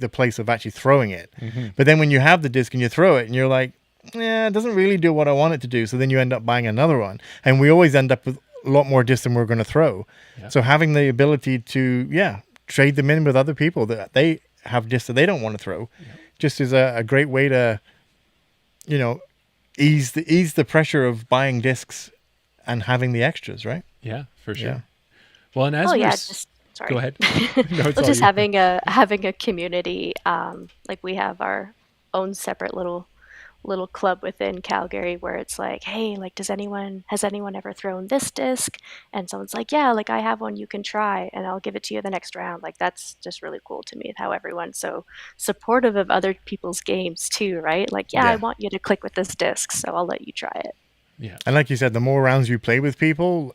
the place of actually throwing it. But then when you have the disc and you throw it and you're like, yeah, it doesn't really do what I want it to do. So then you end up buying another one. And we always end up with a lot more discs than we're going to throw. Yeah. So having the ability to, trade them in with other people that they have discs that they don't want to throw just is a great way to, ease the pressure of buying discs and having the extras, right? Yeah, for sure. Yeah. Well, and as Oh we're yeah, just sorry. go ahead. No, it's Well, all just you. having a community, like we have our own separate little club within Calgary where it's like, hey, like, has anyone ever thrown this disc? And someone's like, yeah, like I have one you can try, and I'll give it to you the next round. Like that's just really cool to me how everyone's so supportive of other people's games too, right? Like, yeah, I Yeah. want you to click with this disc, so I'll let you try it. Yeah. And like you said, the more rounds you play with people,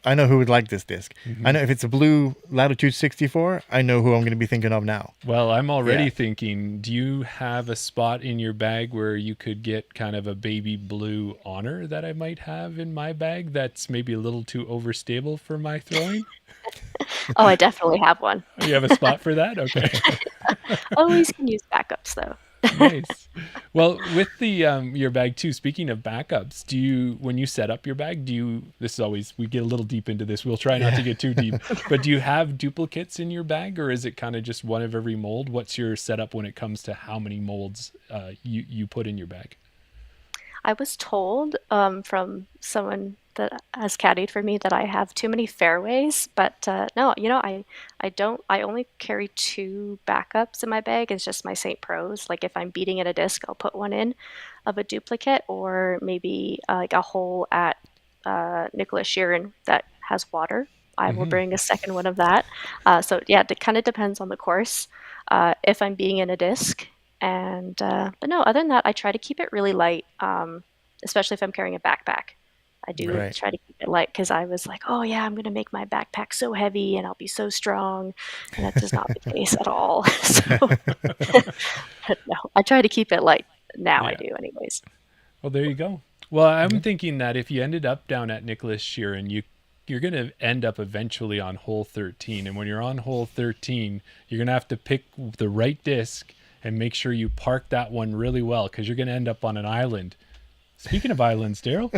I know who would like this disc. I know if it's a blue Latitude 64, I know who I'm going to be thinking of now. Well, I'm already Yeah. thinking, do you have a spot in your bag where you could get kind of a baby blue honor that I might have in my bag that's maybe a little too overstable for my throwing? Oh, I definitely have one. You have a spot for that? Okay. Always can use backups though. Nice. Well, with the your bag too, speaking of backups, when you set up your bag, this is always, we get a little deep into this, we'll try not to get too deep, but do you have duplicates in your bag, or is it kind of just one of every mold? What's your setup when it comes to how many molds you put in your bag? I was told from someone that has caddied for me that I have too many fairways, but no, I don't. I only carry 2 backups in my bag. It's just my St. Pros. Like if I'm beating at a disc, I'll put one in of a duplicate, or maybe like a hole at Nicholas Sheeran that has water. I will bring a second one of that. So yeah, it kind of depends on the course. If I'm being in a disc. And but no, other than that, I try to keep it really light, especially if I'm carrying a backpack. I do Right. try to keep it light because I was like, oh yeah, I'm going to make my backpack so heavy and I'll be so strong. And that is not the case at all. So no, I try to keep it light. Now I Yeah. do anyways. Well, there you go. Well, I'm thinking that if you ended up down at Nicholas Sheeran, you're going to end up eventually on hole 13. And when you're on hole 13, you're going to have to pick the right disc and make sure you park that one really well, because you're going to end up on an island. Speaking of islands, Daryl.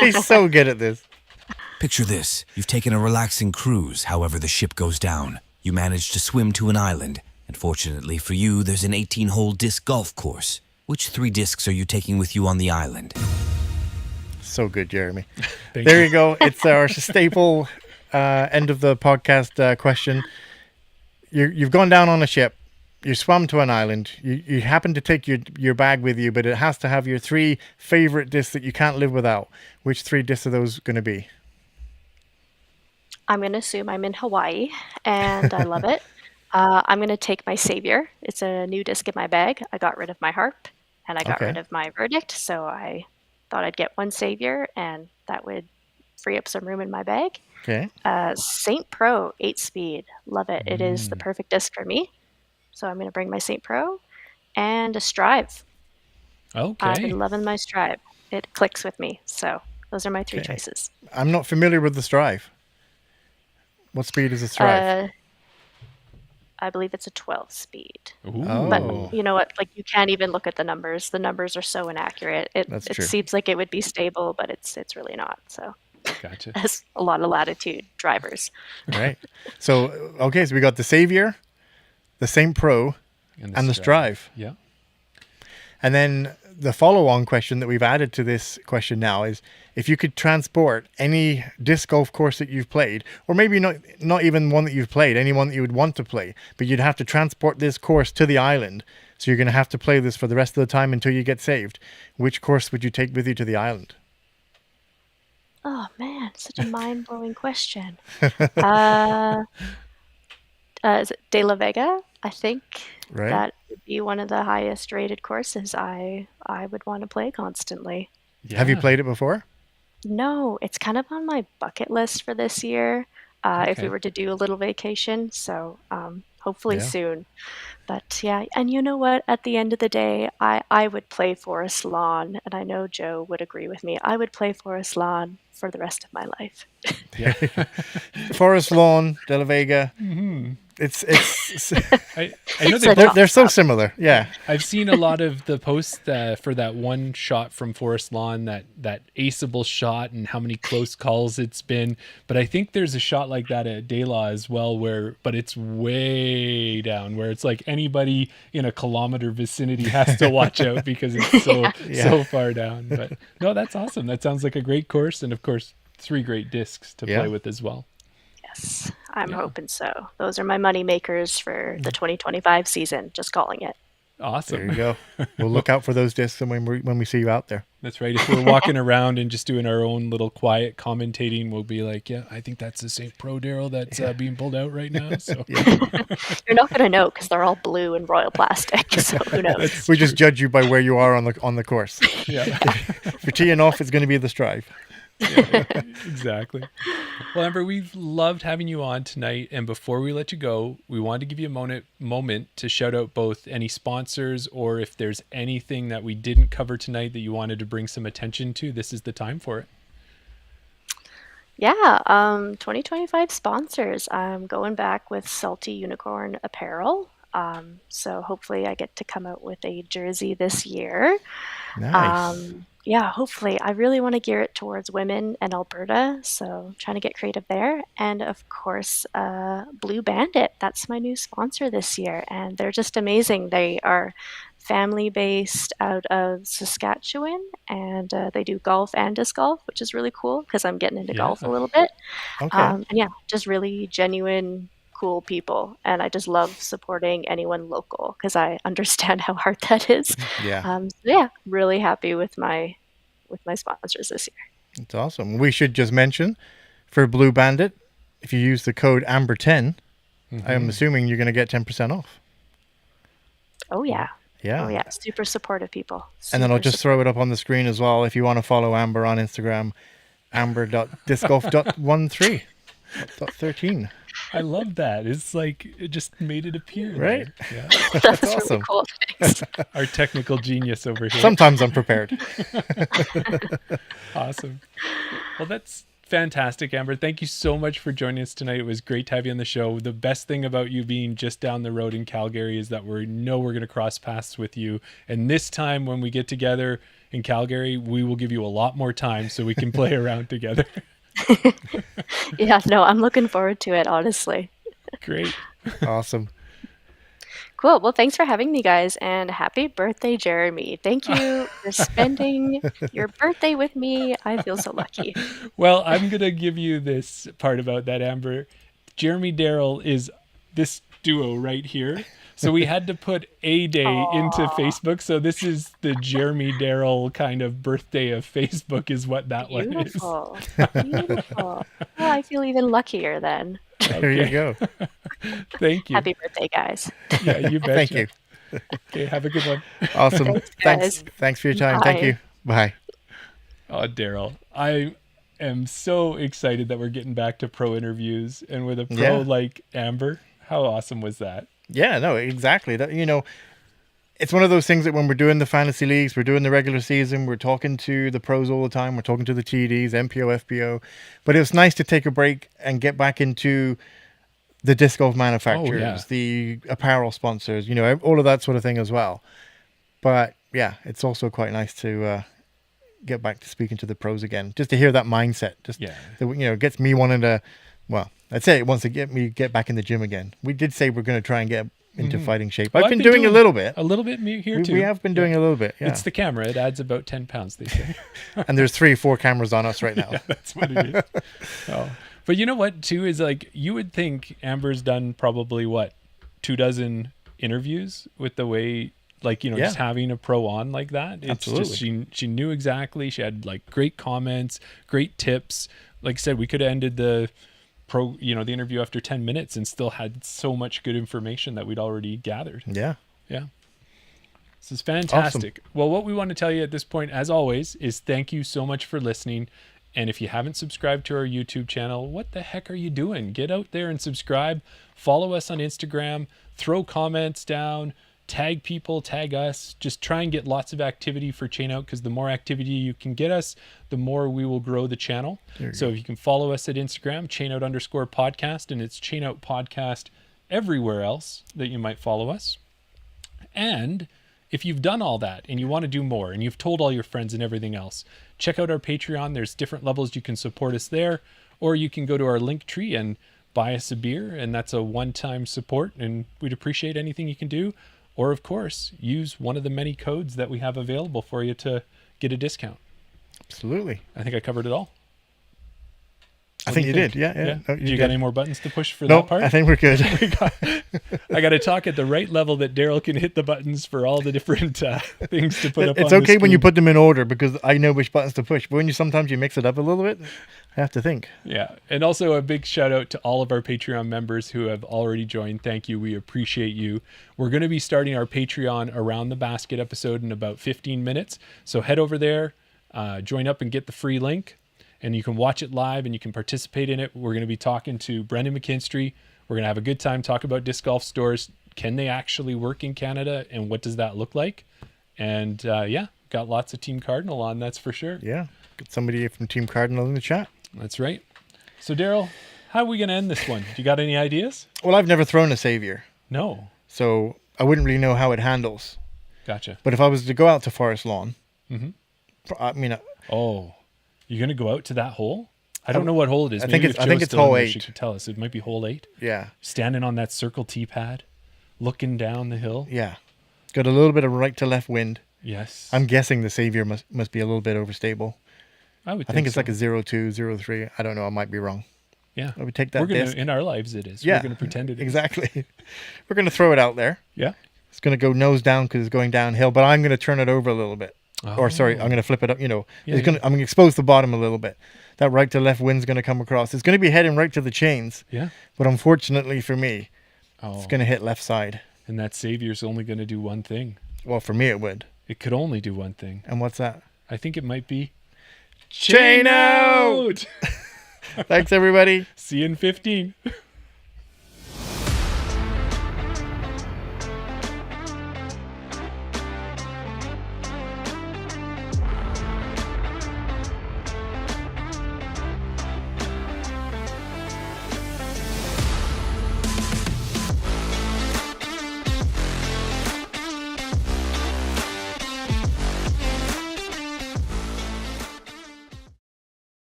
He's so good at this. Picture this. You've taken a relaxing cruise, however the ship goes down. You manage to swim to an island, and fortunately for you, there's an 18-hole disc golf course. Which 3 discs are you taking with you on the island? So good, Jeremy. Thank There you go. It's our staple end of the podcast question. You've gone down on a ship. You swam to an island. You happen to take your bag with you, but it has to have your 3 favorite discs that you can't live without. Which 3 discs are those going to be? I'm going to assume I'm in Hawaii, and I love it. I'm going to take my Savior. It's a new disc in my bag. I got rid of my harp, and I got rid of my verdict, so I thought I'd get one Savior, and that would free up some room in my bag. Okay. Saint Pro 8-speed. Love it. It is the perfect disc for me. So I'm going to bring my Saint Pro and a Strive. Okay. I've been loving my Strive. It clicks with me. So those are my 3 choices. I'm not familiar with the Strive. What speed is the Strive? I believe it's a 12-speed. Ooh. But you know what? Like, you can't even look at the numbers. The numbers are so inaccurate. It true. seems like it would be stable, but it's really not. So Gotcha. it has a lot of latitude drivers. Right. So, okay, so we got the Savior, the Saint Pro, and the Strive. Yeah. And then the follow-on question that we've added to this question now is, if you could transport any disc golf course that you've played, or maybe not even one that you've played, any one that you would want to play, but you'd have to transport this course to the island, so you're going to have to play this for the rest of the time until you get saved, which course would you take with you to the island? Oh, man, such a mind-blowing question. Is it De La Vega? I think Right. that would be one of the highest rated courses I would want to play constantly. Have you Yeah. played it before? No, it's kind of on my bucket list for this year, if we Okay. were to do a little vacation. So hopefully Yeah. soon. But yeah, and you know what? At the end of the day, I would play Forest Lawn, and I know Joe would agree with me. I would play Forest Lawn for the rest of my life. Yeah. Forest Lawn, De La Vega. It's I know It's a they're so similar. Yeah. I've seen a lot of the posts for that one shot from Forest Lawn, that aceable shot, and how many close calls it's been. But I think there's a shot like that at De La as well, but it's way down, where it's like anybody in a kilometer vicinity has to watch out because it's so far down. But no, that's awesome. That sounds like a great course, and of course, 3 great discs to play with as well. Yes, I'm hoping so. Those are my money makers for the 2025 season. Just calling it. Awesome. There you go. We'll look out for those discs when we see you out there. That's right. If we're walking around and just doing our own little quiet commentating, we'll be like, yeah, I think that's the St. Pro Daryl that's being pulled out right now. So You're not going to know because they're all blue and royal plastic. So who knows? We just judge you by where you are on the course. yeah, If you're teeing off, it's going to be the Strive. exactly. Well, Amber, we've loved having you on tonight. And before we let you go, we wanted to give you a moment to shout out both any sponsors, or if there's anything that we didn't cover tonight that you wanted to bring some attention to, this is the time for it. Yeah, 2025 sponsors. I'm going back with Salty Unicorn Apparel. So hopefully I get to come out with a jersey this year. Nice. Yeah, hopefully. I really want to gear it towards women and Alberta, so trying to get creative there. And of course, Blue Bandit. That's my new sponsor this year, and they're just amazing. They are family-based out of Saskatchewan, and they do golf and disc golf, which is really cool because I'm getting into golf a little bit. Okay. And yeah, just really genuine, cool people, and I just love supporting anyone local because I understand how hard that is. Yeah. So yeah, really happy with my sponsors this year. It's awesome. We should just mention, for Blue Bandit, if you use the code AMBER10, I'm assuming you're going to get 10% off. Oh yeah. Yeah. Oh yeah, super supportive people. And then I'll Super just throw it up on the screen as well. If you want to follow Amber on Instagram, amber.discgolf.13. 13. I love that. It's like it just made it appear. Right? There. Yeah. That's awesome. really cool. Thanks. Our technical genius over here. Sometimes I'm prepared. Awesome. Well, that's fantastic, Amber. Thank you so much for joining us tonight. It was great to have you on the show. The best thing about you being just down the road in Calgary is that we know we're going to cross paths with you. And this time when we get together in Calgary, we will give you a lot more time so we can play around together. Yeah, no, I'm looking forward to it, honestly. Great. Awesome. Cool. Well, thanks for having me, guys, and happy birthday, Jeremy. Thank you for spending your birthday with me. I feel so lucky. Well, I'm going to give you this part about that, Amber. Jeremy Daryl is this duo right here. So we had to put a day into Facebook. So this is the Jeremy Daryl kind of birthday of Facebook is what that one is. Beautiful. Beautiful. Well, I feel even luckier then. There you go. Thank you. Happy birthday, guys. Yeah, you bet. Thank you. Okay, have a good one. Awesome. Thanks, Thanks. guys. Thanks for your time. Thank Bye. you. Bye. Oh, Daryl, I am so excited that we're getting back to pro interviews and with a pro Yeah. like Amber. How awesome was that? Yeah, no, exactly. That, it's one of those things that when we're doing the fantasy leagues, we're doing the regular season, we're talking to the pros all the time, we're talking to the TDs, MPO, FPO. But it was nice to take a break and get back into the disc golf manufacturers, the apparel sponsors, all of that sort of thing as well. But yeah, it's also quite nice to get back to speaking to the pros again, just to hear that mindset. Just it gets me wanting to. Well, I'd say it wants to get back in the gym again. We did say we're going to try and get into fighting shape. Well, I've been doing a little bit. A little bit here too. We have been doing a little bit. Yeah. It's the camera. It adds about 10 pounds, they say. And there's 3-4 cameras on us right now. Yeah, that's what it is. Oh. But you know what, too, is like you would think Amber's done probably 24 interviews with the way, just having a pro on like that. It's Absolutely. just she knew exactly. She had great comments, great tips. Like I said, we could have ended the the interview after 10 minutes and still had so much good information that we'd already gathered. Yeah. Yeah. This is fantastic. Awesome. Well, what we want to tell you at this point, as always, is thank you so much for listening. And if you haven't subscribed to our YouTube channel, what the heck are you doing? Get out there and subscribe. Follow us on Instagram. Throw comments down. Tag people. Tag us. Just try and get lots of activity for ChainOut, because the more activity you can get us, the more we will grow the channel. So if you can follow us at Instagram, ChainOut_podcast, and it's ChainOut Podcast everywhere else that you might follow us. And if you've done all that and you want to do more and you've told all your friends and everything else, check out our Patreon. There's different levels you can support us there, or you can go to our link tree and buy us a beer, and that's a one-time support, and we'd appreciate anything you can do. Or, of course, use one of the many codes that we have available for you to get a discount. Absolutely. I think I covered it all. I think you did. Yeah. No, Do you got any more buttons to push for No, that part? I think we're good. I got to talk at the right level that Daryl can hit the buttons for all the different things to put up. It's on okay the when you screen. put them in order, because I know which buttons to push. But when sometimes you mix it up a little bit, I have to think. Yeah. And also a big shout out to all of our Patreon members who have already joined. Thank you. We appreciate you. We're going to be starting our Patreon Around the Basket episode in about 15 minutes. So head over there, join up and get the free link, and you can watch it live and you can participate in it. We're going to be talking to Brendan McKinstry. We're going to have a good time, talk about disc golf stores. Can they actually work in Canada, and what does that look like? And got lots of Team Cardinal on, that's for sure. Yeah. Get somebody from Team Cardinal in the chat. That's right. So Daryl, how are we going to end this one? You got any ideas? Well, I've never thrown a Savior, No. so I wouldn't really know how it handles. Gotcha. But if I was to go out to Forest Lawn, Mm-hmm. I mean, Oh, you're going to go out to that hole? I don't know what hole it is. I think Maybe it's- if I think Joe's it's still in hole there, 8. She could tell us. It might be hole 8. yeah, Standing on that circle tee pad, looking down the hill. yeah. Got a little bit of right to left wind. Yes. I'm guessing the Savior must be a little bit overstable. I would. I think it's so. like a 0.2, 0.3. I don't know. I might be wrong. Yeah. I would take that We're gonna disc. in our lives. It is. Yeah, We're gonna pretend it is. Exactly. We're going to throw it out there. Yeah. It's going to go nose down because it's going downhill, but I'm going to turn it over a little bit. Or sorry, I'm going to flip it up. Yeah, I'm going to expose the bottom a little bit. That right to left wind's going to come across. It's going to be heading right to the chains, Yeah. but unfortunately for me, Oh. it's going to hit left side. And that Savior's only going to do one thing. Well, for me it would. It could only do one thing. And what's that? I think it might be Chain out! Thanks, everybody. See you in 15.